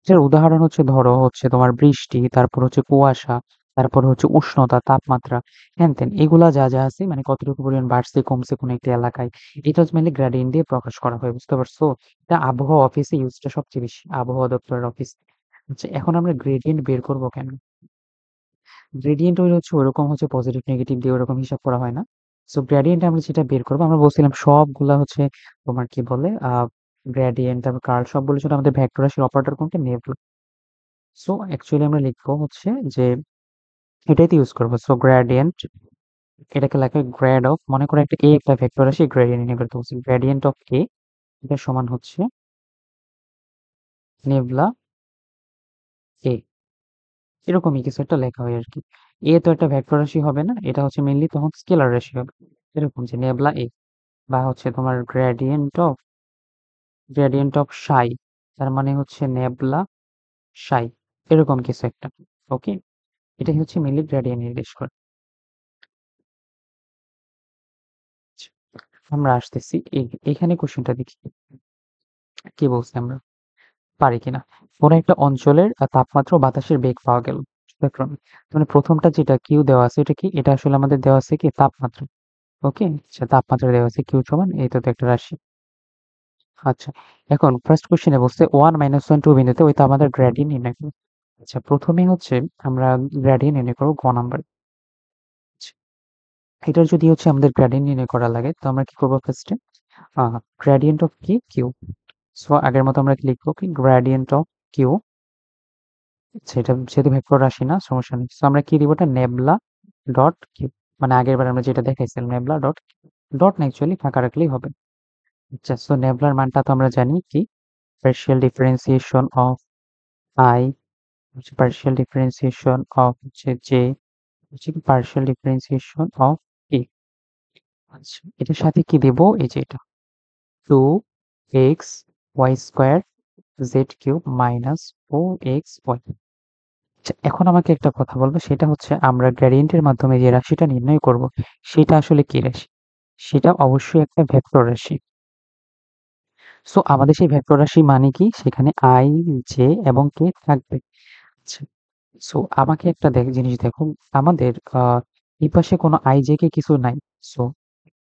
এটার উদাহরণ হচ্ছে, ধরো হচ্ছে তোমার বৃষ্টি, তারপর হচ্ছে কুয়াশা, তারপর হচ্ছে উষ্ণতা, তাপমাত্রা, হ্যান ত্যান, এগুলা যা যা আছে, মানে কতটুকু পরিমাণ বাড়ছে কমছে কোনো একটি এলাকায়, এটা হচ্ছে মেনলি গ্রেডিয়েন্ট দিয়ে প্রকাশ করা হয়। বুঝতে পারছো, এটা আবহাওয়া অফিসে ইউজটা সবচেয়ে বেশি, আবহাওয়া দপ্তরের অফিস। আচ্ছা, এখন আমরা গ্রেডিয়েন্ট বের করবো কেন। গ্রেডিয়েন্ট হচ্ছে ওরকম হচ্ছে পজিটিভ নেগেটিভ দিয়ে ওরকম হিসাব করা হয় না। সো গ্রেডিয়েন্ট আমরা যেটা বের করবো, আমরা বলছিলাম সবগুলা হচ্ছে তোমার কি বলে গ্রেডিয়েন্ট, তারপর কার্ল, সবগুলো ছিল আমাদের ভেক্টর রাশির অপারেটর কোনটা, নেবলা। সো অ্যাকচুয়ালি আমরা লিখবো হচ্ছে যে এটাইতে ইউজ করবো। সো গ্রেডিয়েন্ট, এটাকে লেখা গ্রেড অফ, মনে করো একটা এ একটা ভেক্টর রাশি, গ্রেডিয়েন্ট নিয়ে করতে বলছি, গ্রেডিয়েন্ট অফ এ, এটা সমান হচ্ছে নেবলা এ। এরকমই কিছু একটা লেখা হয় আর কি। এ তো একটা ভেক্টর রাশি হবে না, এটা হচ্ছে মেইনলি তখন স্কেলার রাশি হবে। এরকম যে নেবলা এ, বা হচ্ছে তোমার গ্রেডিয়েন্ট অফ সাই, তার মানে হচ্ছে নেবলা সাই, এরকম কিছু একটা। ওকে, এটাই হচ্ছে মেইনলি গ্রেডিয়েন্ট নির্দেশ করে। আচ্ছা, আমরা আসতেছি এখানে কোশ্চেনটা দেখি কি বলছি আমরা, পারি কিনা। কোনো একটা অঞ্চলের তাপমাত্রা ও বাতাসের বেগ পাওয়া গেল যথাক্রমে। মানে প্রথমটা যেটা কিউ দেওয়া আছে, এটা কি, এটা আসলে আমাদের দেওয়া আছে কি তাপমাত্রা। ওকে, আচ্ছা, তাপমাত্রা দেওয়া আছে কিউ সমান এই তো একটা রাশি। আচ্ছা, এখন ফার্স্ট কোশ্চেনে বলছে 1 - 1 2 বিন্দুতে ওই তাপমাত্রার গ্রেডিয়েন্ট নির্ণয় করো। আচ্ছা, প্রথমে হচ্ছে আমরা গ্রেডিয়েন্ট নির্ণয় করবো গ নাম্বার। এটার যদি হচ্ছে আমাদের গ্রেডিয়েন্ট নির্ণয় করা লাগে, তো আমরা কি করবো ফার্স্টে, গ্রেডিয়েন্ট অফ কি কিউ। সো আগের মতো আমরা কি লিখবো কি গ্রেডিয়েন্ট অফ কিউ, সেটা যেহেতু ভেক্টর রাশি না, সমস্যা নেই। সো আমরা কি দিব, এটা নেবলা ডট কিউ, মানে আগের বার আমরা যেটা দেখাইছিলাম নেবলা ডট, ডট না অ্যাকচুয়ালি ফাঁকা রাখলেই হবে। আচ্ছা, সো নেবলার মানটা তো আমরা জানি কি, পার্শিয়াল ডিফারেন্সিয়েশন অফ আই, হচ্ছে পার্শিয়াল ডিফারেন্সিয়েশন অফ হচ্ছে জে, হচ্ছে কি পার্শিয়াল ডিফারেন্সিয়েশন অফ এ। আচ্ছা, এটার সাথে কি দেব, এই যে এটা 2 x y² z³ minus 4xy। আচ্ছা, এখন আমাকে একটা কথা বলবো, সেটা হচ্ছে আমরা গ্রেডিয়েন্টের মাধ্যমে যে রাশিটা নির্ণয় করব, সেটা আসলে কি রাশি? সেটা অবশ্যই একটা ভেক্টর রাশি। সো আমাদের সেই ভেক্টর রাশি মানে কি, সেখানে i, j এবং k থাকবে। আচ্ছা, সো আমাকে একটা জিনিস দেখো, আমাদের এই পাশে কোনো i, j, k কিছু নাই। সো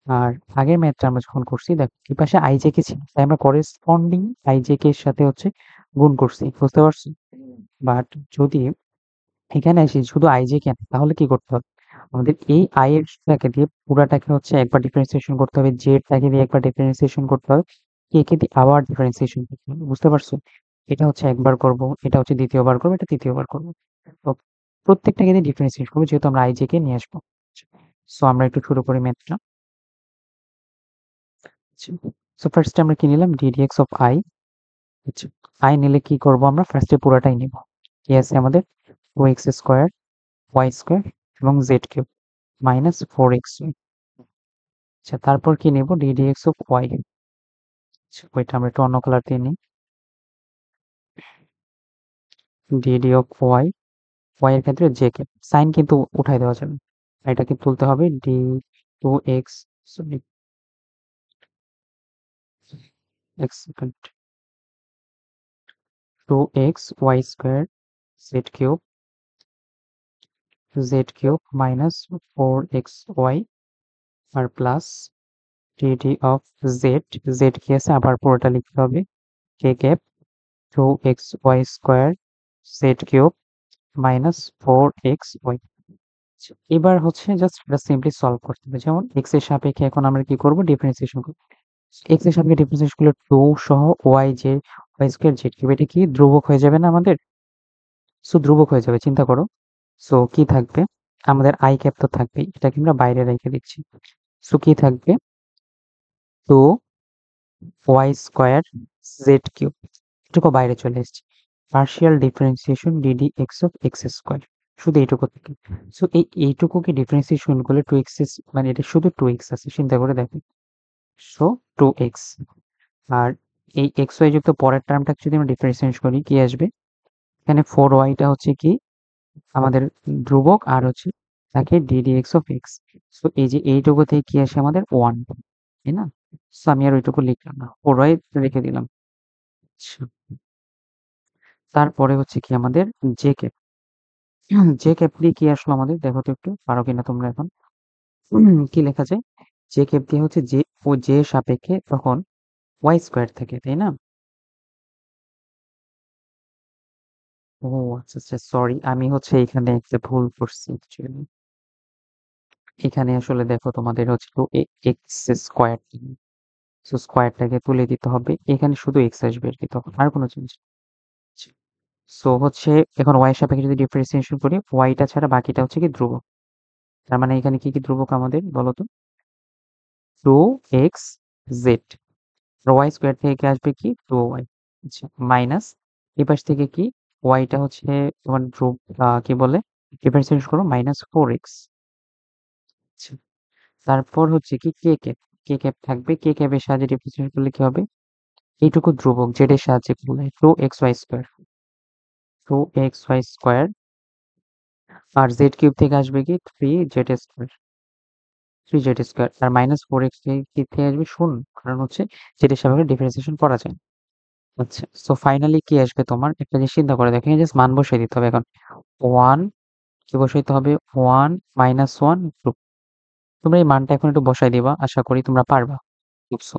আর আগের ম্যাথটা আমরা যখন করছি, দেখো এই পাশে i, j, k ছিল, তাই আমরা করেসপন্ডিং i, j, k এর সাথে হচ্ছে গুণ করছি, বুঝতে পারছো? বাট যদি এখানে আসি শুধু i, j, k না, তাহলে কি করতে হবে, আমাদের এই i এর টাকে দিয়ে পুরাটাকে হচ্ছে একবার ডিফারেন্সিয়েশন করতে হবে, j এর টাকে দিয়ে একবার ডিফারেন্সিয়েশন করতে হবে, k কে দিয়ে আবার ডিফারেন্সিয়েশন করতে হবে, বুঝতে পারছো? এটা হচ্ছে একবার করব, এটা হচ্ছে দ্বিতীয়বার করবো, এটা তৃতীয়বার করবো। তো প্রত্যেকটাকে দিয়ে ডিফারেন্সিয়েট করবো, যেহেতু আমরা i, j, k নিয়ে আসবো। সো আমরা একটু শুরু করি ম্যাথটা। সো ফার্স্টে আমরা কি নিলাম, ddx অফ i। আচ্ছা, i নিলে কি করব, আমরা ফার্স্টে পুরাটাই নিব। কি আছে আমাদের, 2x² y² এবং z³ মাইনাস 4xy। আচ্ছা, তারপর কি নেব, ddx অফ y। আচ্ছা, ওইটা আমরা একটু অন্য কালার দিয়ে নিই। dd অফ y, y এর ক্ষেত্রে j-কে সাইন কিন্তু উঠাই দেওয়া যাবে, এটাকে তুলতে হবে d 2x, sorry x second, 2x y² z³ minus 4xy আর plus dd of z, z কি আছে আবার পুরোটা লিখতে হবে, k cap 2xy² z³ minus 4xy। এবার হচ্ছে জাস্ট এটা সিম্পলি সলভ করতে হবে, যেমন x এর সাপেক্ষে এখন আমরা কি করব, ডিফারেন্সিয়েশন করব। x এর সাপেক্ষে ডিফারেন্সিয়েশন করলে 2 সহ y, যে y² z³ এটা কি ধ্রুবক হয়ে যাবে না আমাদের? সো ধ্রুবক হয়ে যাবে, চিন্তা করো। সো কি থাকবে, আমাদের i ক্যাপ তো থাকবেই, এটাকে আমরা বাইরে রেখে দিচ্ছি। সো কি থাকবে, 2y² z³ এটুকু বাইরে চলে এসেছে, partial differentiation DD x of x², শুধু এইটুকু থেকে। সো এইটুকুকে ডিফারেন্সিয়েশন করলে 2x, মানে এটা শুধু 2x আছে, চিন্তা করে দেখো। সো 2x, আর এই xy যুক্ত পরের টার্মটা যদি আমরা ডিফারেন্সিয়েশন করি, কি আসবে, এখানে 4yটা হচ্ছে কি আমাদের ধ্রুবক, আর হচ্ছে তাকে ddx অফ x। সো এই যে এইটুকু থেকে কি আসে আমাদের 1, তাই না? সো আমি আর ওইটুকু লিখলাম না, 4y রেখে দিলাম। আচ্ছা, তারপরে হচ্ছে কি আমাদের জে ক্যাপ, জে ক্যাপ দিয়ে কি আসলো আমাদের, দেখো তো একটু পারো কিনা তোমরা এখন। কি লেখা যায়, জে ক্যাপ দিয়ে হচ্ছে যে ও যে সাপেক্ষে তখন y² থাকে, তাই না? ও আচ্ছা আচ্ছা, সরি, আমি হচ্ছে এখানে একটা ভুল করছি actually। এখানে আসলে দেখো তোমাদের হচ্ছে x², সো স্কোয়ারটাকে তুলে দিতে হবে, এখানে শুধু x আসবে আর কি, তখন আর কোনো জিনিস। সো হচ্ছে এখন y এর সাপেক্ষে যদি ডিফারেন্সিয়েশন করি, yটা ছাড়া বাকিটা হচ্ছে কি ধ্রুবক। তার মানে এখানে কি কি ধ্রুবক আমাদের বলো তো, 2x z, y² থেকে কি আসবে কি 2y। আচ্ছা, মাইনাস এই পাশ থেকে কি, yটা হচ্ছে তোমার কি বলে ডিফারেন্সিয়েশন করো, -4x। আচ্ছা, তারপর হচ্ছে কি কে ক্যাপ, কে ক্যাপ থাকবে, কে ক্যাপের সাহায্যে রিপ্রেজেন্ট করলে কি হবে, এইটুকু ধ্রুবক জেড এর সাহায্যে করলে 2xy স্কোয়ার, 2xy স্কোয়ার, আর জেড কিউব থেকে আসবে কি 3z স্কোয়ার, 3z স্কোয়ার, আর -4x থেকে আসবে শূন্য, কারণ হচ্ছে জেড এর সাপেক্ষে ডিফারেন্সিয়েশন করা যায়। আচ্ছা, সো ফাইনালি কি আসবে তোমার, একটা জিনিস চিন্তা করে দেখো, জাস্ট মান বসাই দিতে হবে এখন। 1 কি বসাইতে হবে, 1 -1 2। তোমরা এই মানটা এখন একটু বসাই দিবা, আশা করি তোমরা পারবা। বুঝছো?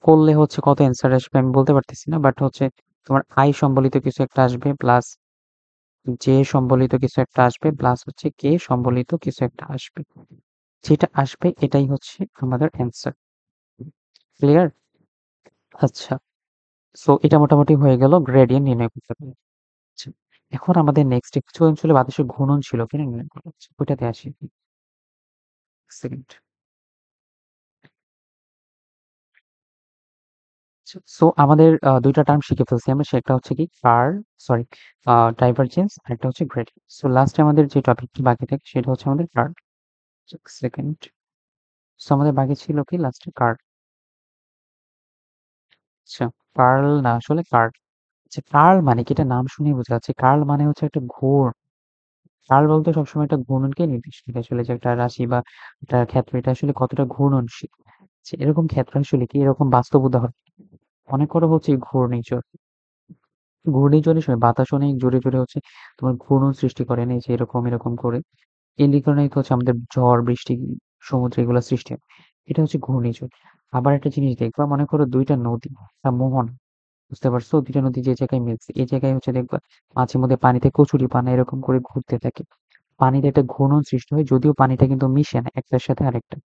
করলে হচ্ছে কত অ্যান্সার আসবে আমি বলতে পারতেছি না, বাট হচ্ছে তোমার আই সম্বলিত কিছু একটা আসবে, প্লাস জে সম্বলিত কিছু একটা আসবে, প্লাস হচ্ছে কে সম্বলিত কিছু একটা আসবে। যেটা আসবে এটাই হচ্ছে আমাদের অ্যান্সার। ক্লিয়ার? আচ্ছা, সো এটা মোটামুটি হয়ে গেল গ্রেডিয়েন্ট নির্ণয় করতে পারে। আচ্ছা, এখন আমাদের নেক্সট কিছু অঞ্চলে বাতাসের ঘূর্ণন ছিল কিনা নির্ণয় করা হচ্ছে, ওইটাতে আসি। সেকেন্ড। সো আমাদের দুইটা টার্ম শিখে ফেলছি আমরা, সেটা হচ্ছে কি সরি ডাইভারজেন্স, আর একটা হচ্ছে গ্রেডিয়েন্ট। সো লাস্টে আমাদের যে টপিকটি বাকি থাকে সেটা হচ্ছে আমাদের কার্ল। সেকেন্ড। সো আমাদের বাকি ছিল কি লাস্টে কার্ল। আচ্ছা, কার্ল না, আসলে কার্ল। আচ্ছা, কার্ল মানে কি, এটা নাম শুনেই বোঝা যাচ্ছে, কার্ল মানে হচ্ছে একটা ঘূর্ণ। কার্ল বলতে সবসময় একটা ঘূর্ণনকে নির্দেশ করে, আসলে যে একটা রাশি বা একটা ক্ষেত্র এটা আসলে কতটা ঘূর্ণনশীল। আচ্ছা, এরকম ক্ষেত্র আসলে কি, এরকম বাস্তব উদাহরণ মনে করো হচ্ছে এই ঘূর্ণিঝড়। ঘূর্ণিঝড়ের সময় বাতাস অনেক জোরে জোরে হচ্ছে তোমার ঘূর্ণন সৃষ্টি করে না, এই যে এরকম এরকম করে। এই কারণেই তো হচ্ছে আমাদের ঝড় বৃষ্টি সমুদ্রে এগুলো সৃষ্টি হয়। এটা হচ্ছে ঘূর্ণিঝড়। আবার একটা জিনিস দেখবা, মনে করো দুইটা নদী, একটা মোহনা, বুঝতে পারছো, দুইটা নদী যে জায়গায় মিলছে, এই জায়গায় হচ্ছে দেখবা মাঝে মধ্যে পানিতে কচুরি পানা এরকম করে ঘুরতে থাকে। পানিতে একটা ঘূর্ণন সৃষ্টি হয়, যদিও পানিটা কিন্তু মিশে না একটার সাথে আরেকটা।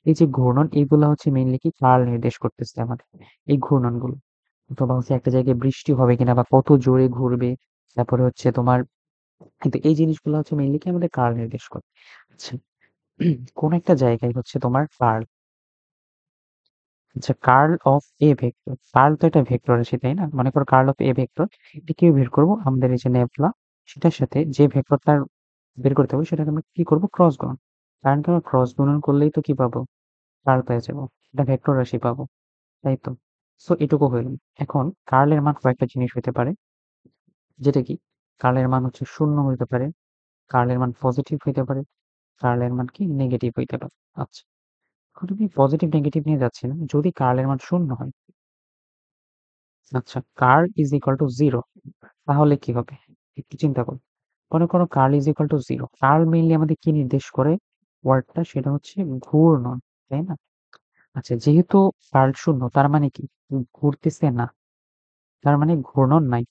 এই যে ঘূর্ণন, এইগুলা হচ্ছে মেইনলি কি কার্ল নির্দেশ করতেছে আমাদের, এই ঘূর্ণনগুলো। অথবা হচ্ছে একটা জায়গায় বৃষ্টি হবে কিনা বা কত জোরে ঘুরবে, তারপরে হচ্ছে তোমার, কিন্তু এই জিনিসগুলো হচ্ছে মেইনলি কি আমাদের কার্ল নির্দেশ করে। আচ্ছা, কোন একটা জায়গায় হচ্ছে তোমার কার্ল, আচ্ছা curl of A vector, curl তো এটা ভেক্টর রাশি তাই না, মনে করো কার্ল অফ এ ভেক্টর, এটা কি বের করবো আমাদের এই যে নেবলা, সেটার সাথে যে ভেক্টরটা বের করতে হবে সেটাকে আমরা কি করবো, ক্রস গুণন। কারণ কি আমরা ক্রস গুণন করলেই তো কি পাবো, কার্ল পেয়ে যাবো, এটা ভেক্টর রাশি পাবো, তাই তো। সো এটুকু হইল। এখন কার্লের মান কয়েকটা জিনিস হতে পারে, যেটা কি, কার্লের মান হচ্ছে শূন্য হইতে পারে, কার্লের মান পজিটিভ হইতে পারে, কার্লের মান কি নেগেটিভ হইতে পারে। আচ্ছা, এখন তুমি পজিটিভ নেগেটিভ নিয়ে যাচ্ছি না, যদি কার্লের মান শূন্য হয়, আচ্ছা curl is equal to zero, তাহলে কি হবে, একটু চিন্তা করো। মনে করো curl is equal to zero, curl mainly আমাদের কি নির্দেশ করে, ওয়ার্ডটা সেটা হচ্ছে ঘূর্ণন, তাই না। আচ্ছা, যেহেতু কার্ল শূন্য তার মানে কি, ঘুরতেছে না, তার মানে ঘূর্ণন নাই।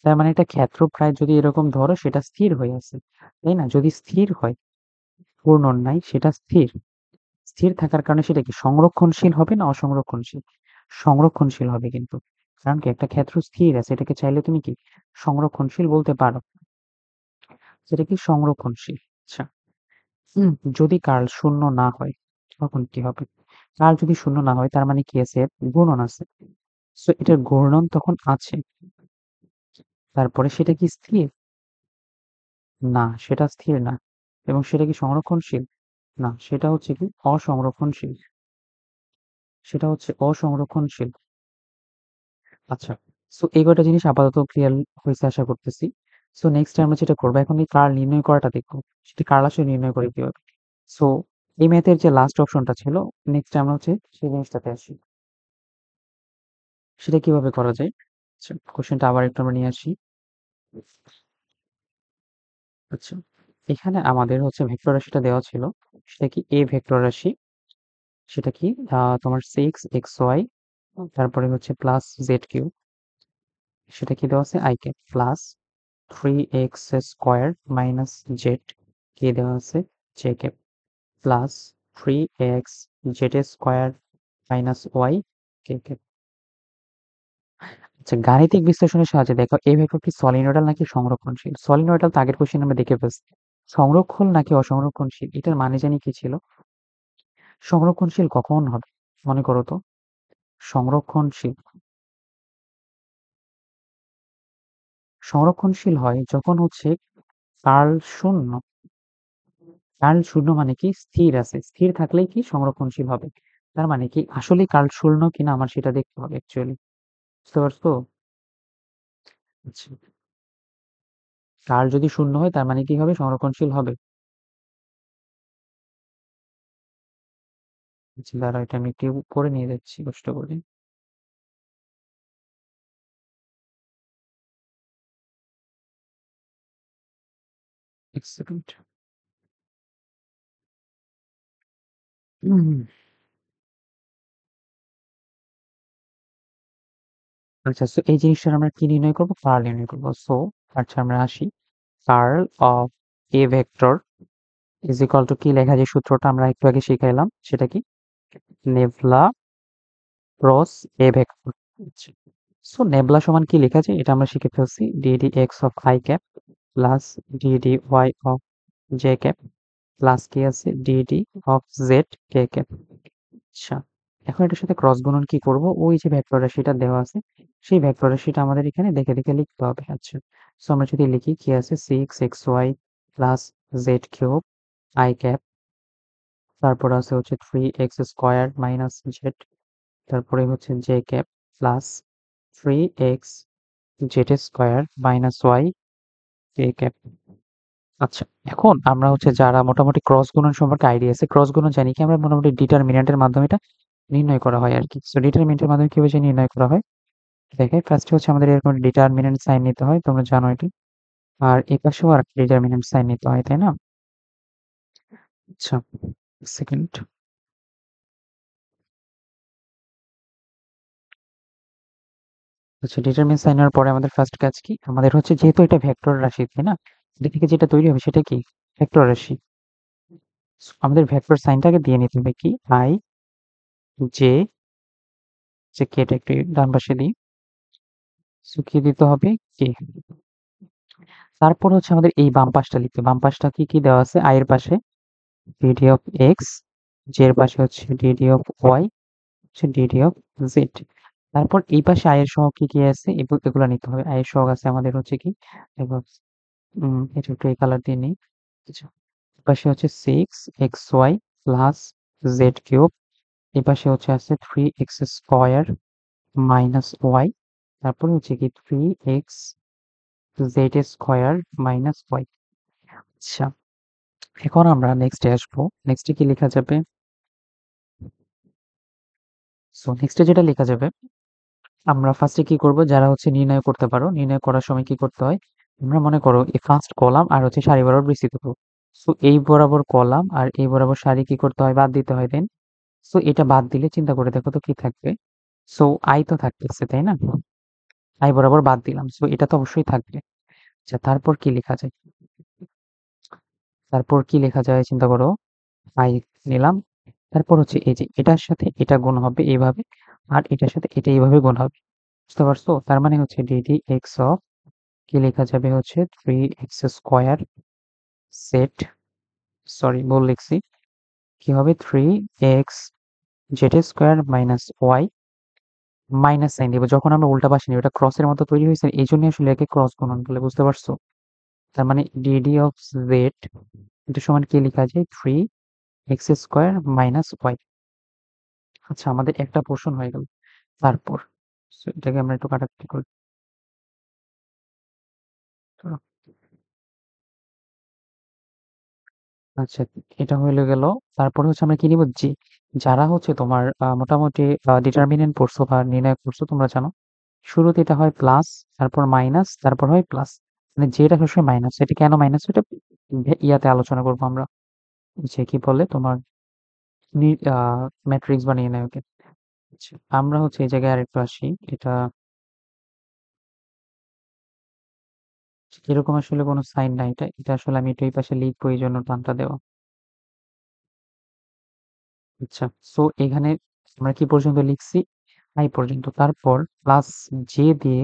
তার মানে একটা ক্ষেত্র প্রায় যদি এরকম ধরো সেটা স্থির হয়ে আছে, তাই না, যদি স্থির হয়, ঘূর্ণন নাই, সেটা স্থির। স্থির থাকার কারণে সেটা কি সংরক্ষণশীল হবে না অসংরক্ষণশীল, সংরক্ষণশীল হবে কিন্তু, কারণ কি একটা ক্ষেত্র স্থির আছে, এটাকে চাইলে তুমি কি সংরক্ষণশীল বলতে পারো, সেটা কি সংরক্ষণশীল। আচ্ছা, হুম, যদি কার্ল শূন্য না হয় তখন কি হবে, কার্ল যদি শূন্য না হয় তার মানে কি আছে, ঘূর্ণন আছে। সো এটার ঘূর্ণন তখন আছে, তারপরে সেটা কি স্থির, না সেটা স্থির না, এবং সেটা কি সংরক্ষণশীল, না সেটা হচ্ছে কি অসংরক্ষণশীল, সেটা হচ্ছে অসংরক্ষণশীল। আচ্ছা, সো এই কয়টা জিনিস আপাতত ক্লিয়ার হয়েছে আশা করতেছি। সো নেক্সট আমরা যেটা করবো, এখন এই কার্ল নির্ণয় করাটা দেখবো, সেটা কার্ল আসলে নির্ণয় করে কিভাবে। সো এই ম্যাথের যে লাস্ট অপশনটা ছিল, নেক্সট আমরা হচ্ছে সেই জিনিসটাতে আসি, সেটা কিভাবে করা যায়। আচ্ছা, কোশ্চেনটা আবার একটু আমরা নিয়ে আসি। আচ্ছা, এখানে আমাদের হচ্ছে ভেক্টর রাশিটা দেওয়া ছিল, সেটা কি এ ভেক্টর রাশি, সেটা কি তোমার 6xy, তারপরে হচ্ছে প্লাস জেড কিউ, সেটা কি দেওয়া আছে I cap, plus 3x² minus z কে দেওয়া আছে j cap, plus 3x² minus y k cap. আচ্ছা, গাণিতিক বিশ্লেষণের সাহায্যে দেখো এই ভেক্টর কি সলিনয়েডাল নাকি সংরক্ষণশীল। সলিনয়েডাল তো আগের কোশ্চেন আমরা দেখে ফেলছি। সংরক্ষণ নাকি অসংরক্ষণশীল, এটার মানে জানি কি ছিল, সংরক্ষণশীল কখন হবে, মনে করো তো, সংরক্ষণশীল, সংরক্ষণশীল হয় যখন হচ্ছে কার্ল শূন্য, কার্ল শূন্য মানে কি স্থির আছে, স্থির থাকলেই কি সংরক্ষণশীল হবে। তার মানে কি আসলে কার্ল শূন্য কিনা আমার সেটা দেখতে হবে অ্যাকচুয়ালি, বুঝতে পারছো? আচ্ছা, কার্ল যদি শূন্য হয় তার মানে কি হবে, সংরক্ষণশীল হবে। আচ্ছা দাঁড়াও, এটা আমি একটু উপরে নিয়ে যাচ্ছি কষ্ট করে। এক সেকেন্ড। আচ্ছা, সো এই জিনিসটা আমরা কি নির্ণয় করবো, কার্ল নির্ণয় করবো। সো আচ্ছা আমরা আসি, curl of A vector is equal to কি লেখা, যে সূত্রটা আমরা একটু আগে শিখাইলাম সেটা কি, nabla cross A vector. So nabla সমান কি লেখা যায় এটা আমরা শিখে ফেলছি, DD x of I cap plus DD Y of J cap plus কি আছে DD of Z K cap. আচ্ছা, এখন এটার সাথে ক্রস গুণন কি করব, ওই যে ভেক্টর রাশিটা দেওয়া আছে সেই ভেক্টর রাশিটা আমাদের এখানে দেখে দেখে লিখতে হবে। আচ্ছা, সো আমরা যদি লিখি কি আছে, six x Y plus Z cube I cap, তারপর আছে হচ্ছে three x square minus z, তারপরে হচ্ছে j cap plus three x Z square minus y k cap. আচ্ছা, এখন আমরা হচ্ছে যারা মোটামুটি ক্রস গুণন সম্পর্কে আইডিয়া আছে, ক্রস গুণন জানি কি আমরা মোটামুটি ডিটারমিন্যান্টের মাধ্যমে এটা নির্ণয় করা হয় আর কি। সো ডিটারমিন্যান্টের মাধ্যমে কিভাবে যে নির্ণয় করা হয়, দেখে ফার্স্টে হচ্ছে আমাদের এরকম ডিটারমিন্যান্ট সাইন নিতে হয়, তোমরা জানো এটি। আর এই পাশেও আর ডিটারমিন্যান্ট সাইন নিতে হয়, তাই না? আচ্ছা, সেকেন্ড। আচ্ছা, ডিটারমিন্যান্ট সাইন এর পরে আমাদের ফার্স্ট কাজ কি, আমাদের হচ্ছে যেহেতু এটা ভেক্টর রাশি, তাই না, এটা থেকে যেটা তৈরি হবে সেটা কি, ভেক্টর রাশি। So, আমাদের ভেক্টর সাইনটাকে দিয়ে নিতে হবে কি, আই জে, যে কেটা একটু ডান পাশে দিই। সো কি দিতে হবে, কে। তারপর হচ্ছে আমাদের এই বাম পাশটা লিখতে, বাম পাশটা কি কি দেওয়া আছে, আই এর পাশে ডিডি অফ এক্স, জে এর পাশে হচ্ছে ডিডি অফ ওয়াই, হচ্ছে ডিডি অফ জেড। তারপর এই পাশে আই এর সহগ কি কি আছে, এগুলো নিতে হবে। আই এর সহগ আছে আমাদের হচ্ছে কি, দেখো, এটা একটু এই কালার দিয়ে নিই। আচ্ছা, এই পাশে হচ্ছে six x Y plus Z cube, এই পাশে হচ্ছে আছে three x square minus Y, তারপর হচ্ছে কি three x Z square minus Y. আচ্ছা, এখন আমরা নেক্সটে আসবো, নেক্সটে কি লেখা যাবে, সো নেক্সটে যেটা লেখা যাবে, আমরা ফার্স্টে কি করব, যারা হচ্ছে নির্ণয় করতে পারো, নির্ণয় করার সময় কি করতে হয়, আমরা মনে করো এই ফার্স্ট কলাম আর হচ্ছে সারি বরাবর বিস্তৃত করব। সো এই বরাবর কলাম আর এই বরাবর সারি কি করতে হয়, বাদ দিতে হয় দেন। সো এটা বাদ দিলে চিন্তা করে দেখো তো কি থাকবে, সো আই তো থাকতেছে তাই না, আই বরাবর বাদ দিলাম, সো এটা তো অবশ্যই থাকবে। আচ্ছা, তারপর কি লেখা যায়, তারপর কি লেখা যায় চিন্তা করো, আই নিলাম, তারপর হচ্ছে এই যে এটার সাথে এটা গুণ হবে এইভাবে, আর এটার সাথে এটা এইভাবে গুণ হবে, বুঝতে পারছো? তার মানে হচ্ছে ডিডি এক্স অফ কি লেখা যাবে হচ্ছে three x square set, sorry ভুল লিখছি, কি হবে three x Z square minus Y, minus sign দিব যখন আমরা উল্টা পাশে নিব, এটা ক্রসের মতো তৈরি হয়েছে, এই জন্য আসলে একে ক্রস গুণন বলে, বুঝতে পারছো? তার মানে ডিডি অফ জেড এটা সমান কি লেখা যায়, three x square minus Y. আচ্ছা, আমাদের একটা পোর্শন হয়ে গেল। তারপর so এটাকে আমরা একটু কাটাকাটি করি। তো, আচ্ছা, এটা হইলে গেল। তারপরে হচ্ছে আমরা কি নিব, জি। যারা হচ্ছে তোমার মোটামুটি ডিটারমিনেন্ট পড়ছো বা নির্ণয় করছো, তোমরা জানো শুরুতে এটা হয় প্লাস, তারপর মাইনাস, তারপর হয় প্লাস, মানে যেটা সবসময় মাইনাস, এটা কেন মাইনাস, এটা ইয়াতে আলোচনা করবো আমরা, যে কি বলে তোমার ম্যাট্রিক্স বা নির্ণায়কে। আচ্ছা, আমরা হচ্ছে এই জায়গায় আরেকটু আসি, এটা এরকম আসলে কোনো সাইন নাই, এটা এটা আসলে আমি একটু এই পাশে লিখবো, এই জন্য টানটা দেওয়া। আচ্ছা, সো এখানে আমরা কি পর্যন্ত লিখছি, আই পর্যন্ত, তারপর প্লাস জে দিয়ে,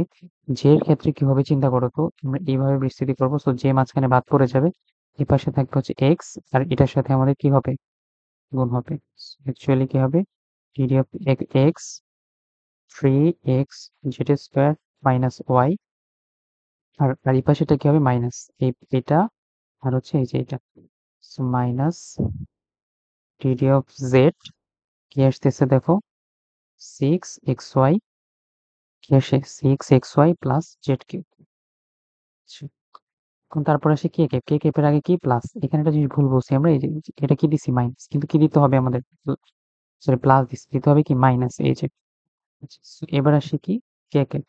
জে এর ক্ষেত্রে কি হবে চিন্তা করো তো, আমরা এইভাবে বিস্তৃতি করবো, সো জে মাঝখানে বাদ পড়ে যাবে, এই পাশে থাকবে হচ্ছে এক্স, আর এটার সাথে আমাদের কি হবে, গুণ হবে। অ্যাকচুয়ালি কি হবে, d d of x three x Z square minus y, আর এই পাশেটা কি হবে মাইনাস, এই এটা আর হচ্ছে এই যে এটা। So minus DD of Z কি আসতেছে দেখো 6xy কি আসে 6xy প্লাস জেড কিউব। এখন তারপর আসে কে কেপ, কে কেপের আগে কি প্লাস, এখানে একটা জিনিস ভুল বলছি আমরা, এই যে এটা কি দিছি মাইনাস, কিন্তু কি দিতে হবে আমাদের, সরি প্লাস দিছি, দিতে হবে কি মাইনাস, এই যে আচ্ছা, so এবার আসি কি কে কেপ,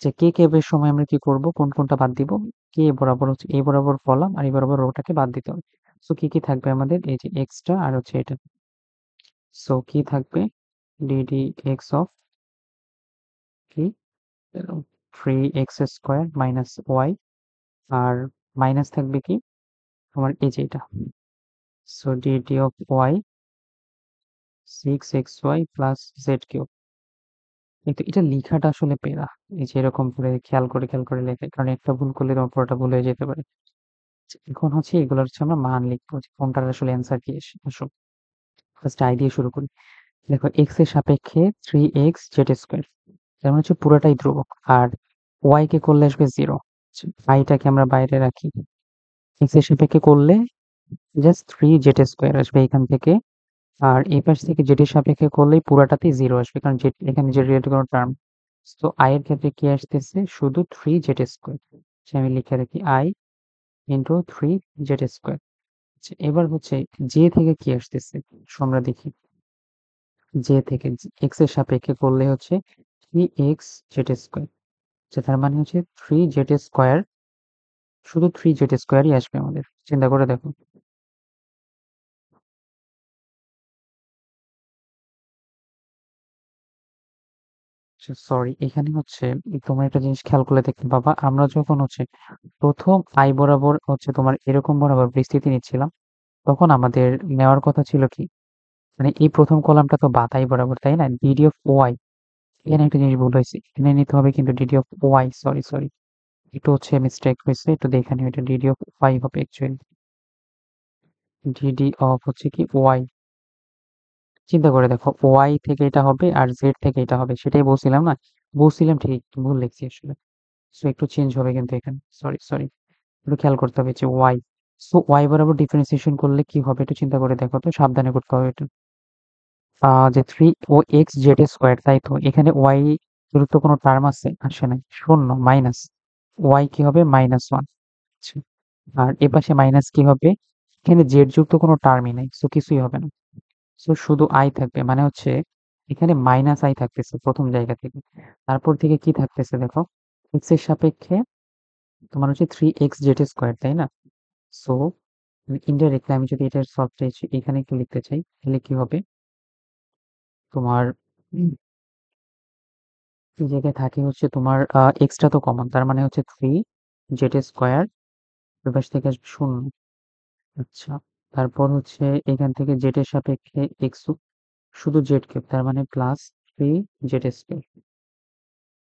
যে কে কেপের সময় আমরা কি করব, কোন কোনটা বাদ দিব, কে বরাবর হচ্ছে এ বরাবর কলাম আর এই বরাবর রোটাকে বাদ দিতে হবে। সো কি কি থাকবে আমাদের, এই যে এক্সট্রা আর হচ্ছে এটা, সো কি থাকবে ডিডি এক্স অফ কি 3x² মাইনাস ওয়াই, আর মাইনাস থাকবে কি আমার এই যে এটা, so DD of Y 6xy plus Z cube. কিন্তু এটা লেখাটা আসলে পেরা, এই যে এরকম করে খেয়াল করে লেখে, কারণ একটা ভুল করলে তোমার পুরোটা ভুল হয়ে যেতে পারে। এখন হচ্ছে এগুলোর হচ্ছে আমরা মান লিখবো, যে কোনটার আসলে অ্যান্সার কি আসো, ফার্স্ট আই দিয়ে শুরু করি। দেখো এক্স এর সাপেক্ষে 3x z², তার মানে হচ্ছে পুরোটাই ধ্রুবক, আর ওয়াই কে করলে আসবে 0, আইটাকে আমরা বাইরে রাখি, এক্স এর সাপেক্ষে করলে জাস্ট 3z² আসবে এখান থেকে, আর এই পাশ থেকে জেড এর সাপেক্ষে করলেই পুরাটাতেই 0 আসবে, কারণ জেড এখানে জেড রিলেটেড কোনো টার্ম। তো আই এর ক্ষেত্রে কি আসতেছে শুধু 3z², আমি লিখে রাখি আই ইন্টু 3z²। এবার হচ্ছে জে থেকে কি আসতেছে, সো আমরা দেখি, জে থেকে এক্স এর সাপেক্ষে করলে হচ্ছে 3x z², তার মানে হচ্ছে 3z², শুধু 3z²ই আসবে আমাদের, চিন্তা করে দেখো। সরি, এখানে হচ্ছে তোমরা একটা জিনিস খেয়াল করলে দেখতে পাবা, আমরা যখন হচ্ছে প্রথম আই বরাবর হচ্ছে তোমার এরকম বরাবর বিস্তৃতি নিচ্ছিলাম, তখন আমাদের নেওয়ার কথা ছিল কি, মানে এই প্রথম কলামটা তো বাতাই বরাবর, তাই না, ডিডি অফ ওয়াই, এখানে একটা জিনিস ভুল হয়েছে, এখানে নিতে হবে কিন্তু ডিডি অফ ওয়াই, সরি একটু হচ্ছে মিস্টেক হয়েছে, একটু দেখে নিও, এটা ডিডি অফ ওয়াই হবে অ্যাকচুয়ালি, ডিডি অফ হচ্ছে কি ওয়াই, চিন্তা করে দেখো ওয়াই থেকে এটা হবে আর জেড থেকে এটা হবে, সেটাই বলছিলাম না, বলছিলাম ঠিক, একটু ভুল লিখছি আসলে, সো একটু চেঞ্জ হবে কিন্তু এখানে, সরি একটু খেয়াল করতে হবে যে ওয়াই, সো ওয়াই বরাবর ডিফারেন্সিয়েশন করলে কি হবে একটু চিন্তা করে দেখো, তো সাবধানে করতে হবে এটা, যে 3 ও x z², তাই তো এখানে ওয়াই যুক্ত কোনো টার্ম আছে, আসে নাই, শূন্য মাইনাস, ওয়াই কি হবে -1, আর এ পাশে মাইনাস কি হবে, এখানে জেড যুক্ত কোনো টার্মই নাই, সো কিছুই হবে না, সো শুধু আই থাকবে, মানে হচ্ছে এখানে মাইনাস আই থাকতেছে প্রথম জায়গা থেকে, তারপর থেকে কি থাকতেছে দেখো, এক্স এর সাপেক্ষে তোমার হচ্ছে 3x z², তাই না, সো ইনডাইরেক্টলি আমি যদি এটার সলভটা এখানে একটু লিখতে চাই, তাহলে কি হবে তোমার, এই জায়গায় থাকে হচ্ছে তোমার এক্সট্রা তো কমন, তার মানে হচ্ছে 3z², ওই পাশ থেকে আসবে শূন্য, আচ্ছা, তারপর হচ্ছে এখান থেকে জেড এর সাপেক্ষে এক্স, শুধু জেড কিউব, তার মানে প্লাস 3z²,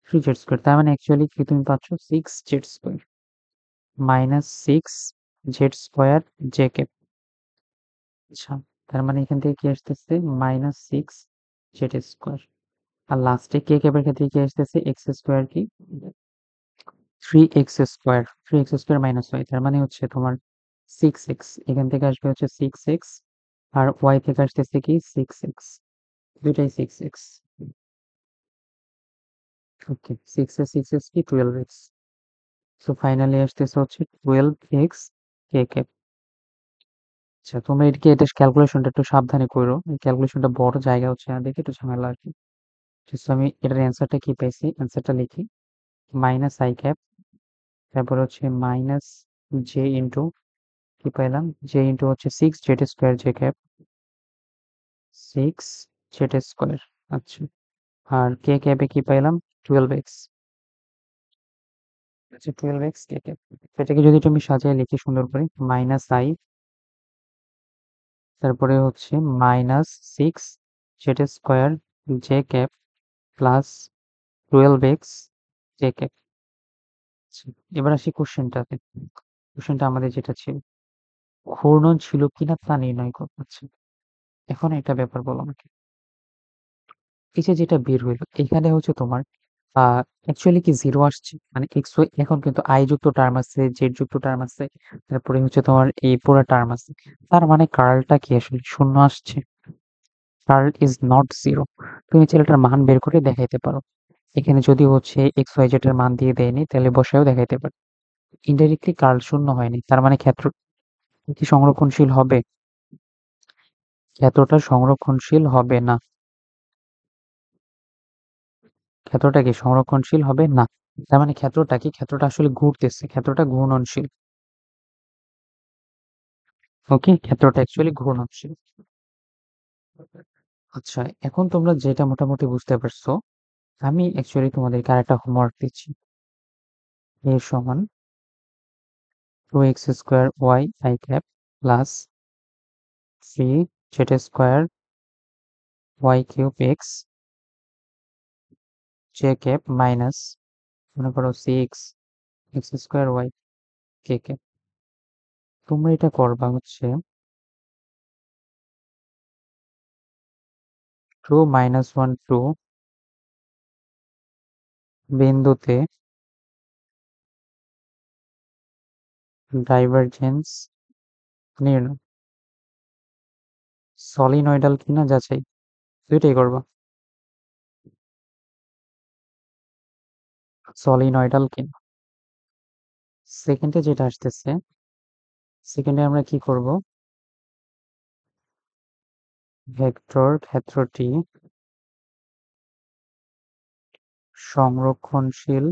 3z², তার মানে অ্যাকচুয়ালি কি তুমি পাচ্ছ 6z² minus 6z² J cube. আচ্ছা, তার মানে এখান থেকে কি আসতেছে -6z², আর লাস্টে কে ক্যাপের ক্ষেত্রে কি আসতেছে x² কি 3x² মাইনাস ওয়াই, তার মানে হচ্ছে তোমার 6x, এখান থেকে আসবে হচ্ছে 6x, আর ওয়াই থেকে আসতেছে কি 6x, দুইটাই 6x, ওকে 6x কি 12x, সো ফাইনালি আসতেছে হচ্ছে 12x কে ক্যাপ। আচ্ছা, তোমরা এদিকে এটা ক্যালকুলেশনটা একটু সাবধানে করো, এই ক্যালকুলেশনটা বড় জায়গা হচ্ছে না দেখে একটু ঝামেলা আর কি। তো আমি এটার অ্যান্সারটা কি পাইছি, অ্যান্সারটা লিখি, মাইনাস আই ক্যাপ, তারপর হচ্ছে মাইনাস জে ইন্টু কি পাইলাম, জে ইন্টু হচ্ছে 6z² জে ক্যাপ, 6z², আচ্ছা, আর কে ক্যাপে কি পাইলাম 12x, আচ্ছা 12x কে ক্যাপ, এটাকে যদি তুমি সাজিয়ে লিখি সুন্দর করে, মাইনাস আই, তারপরে হচ্ছে -6z² J cap plus 12x J cap. এবার আসি কোশ্চেনটাতে, কোশ্চেনটা আমাদের যেটা ছিল, ঘূর্ণন ছিল কিনা তা নির্ণয় করতে, আচ্ছা, এখন একটা ব্যাপার বলো আমাকে, এই যে যেটা বের হইলো এখানে হচ্ছে তোমার অ্যাকচুয়ালি কি 0 আসছে? মানে x, y এখন কিন্তু i যুক্ত টার্ম আছে, z যুক্ত টার্ম আছে। তারপরে হচ্ছে তোমার এই পুরা টার্ম আছে। তার মানে কার্লটা কি আসলে 0 আসছে? Curl is not 0। তুমি চাইলে এটার মান বের করে দেখাইতে পারো। এখানে যদি হচ্ছে x, y, z এর মান দিয়ে দেয়নি তাহলে বসায়ও দেখাইতে পারি। ইনডাইরেক্টলি কার্ল 0 হয়নি। তার মানে ক্ষেত্র কি সংরক্ষণশীল হবে? ক্ষেত্রটা সংরক্ষণশীল হবে না। ক্ষেত্রটা কি সংরক্ষণশীল হবে না। তার মানে ক্ষেত্রটা কি? ক্ষেত্রটা আসলে ঘুরতেছে। ক্ষেত্রটা ঘূর্ণনশীল। ওকে? ক্ষেত্রটা অ্যাকচুয়ালি ঘূর্ণনশীল। আচ্ছা, এখন তোমরা যেটা মোটামুটি বুঝতে পারছো, আমি অ্যাকচুয়ালি তোমাদেরকে আরেকটা হোমওয়ার্ক দিচ্ছি। a সমান 2x square y i cap plus 3z square y cube x j cap minus মনে করো 6 x square y k cap. তোমরা এটা করবা হচ্ছে 2 minus 1 2 বিন্দুতে ডাইভারজেন্স নির্ণয়। সলিনয়েডাল কিনা যাচাই। দুইটাই করবা। সলিনয়েডাল কিনা। সেকেন্ডে যেটা আসতেছে, সেকেন্ডে আমরা কি করব? ভেক্টর ক্ষেত্রটি সংরক্ষণশীল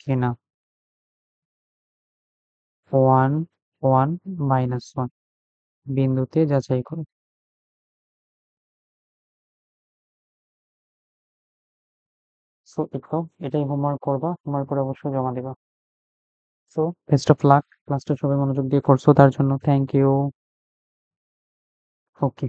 কিনা। 1 1 মাইনাস 1 বিন্দুতে যাচাই করো। সো এটাই হোমওয়ার্ক করবা। হোমওয়ার্ক করে অবশ্যই জমা দিবা। So best of luck. ক্লাসটা সবাই মনোযোগ দিয়ে করছো তার জন্য থ্যাংক ইউ। ওকে।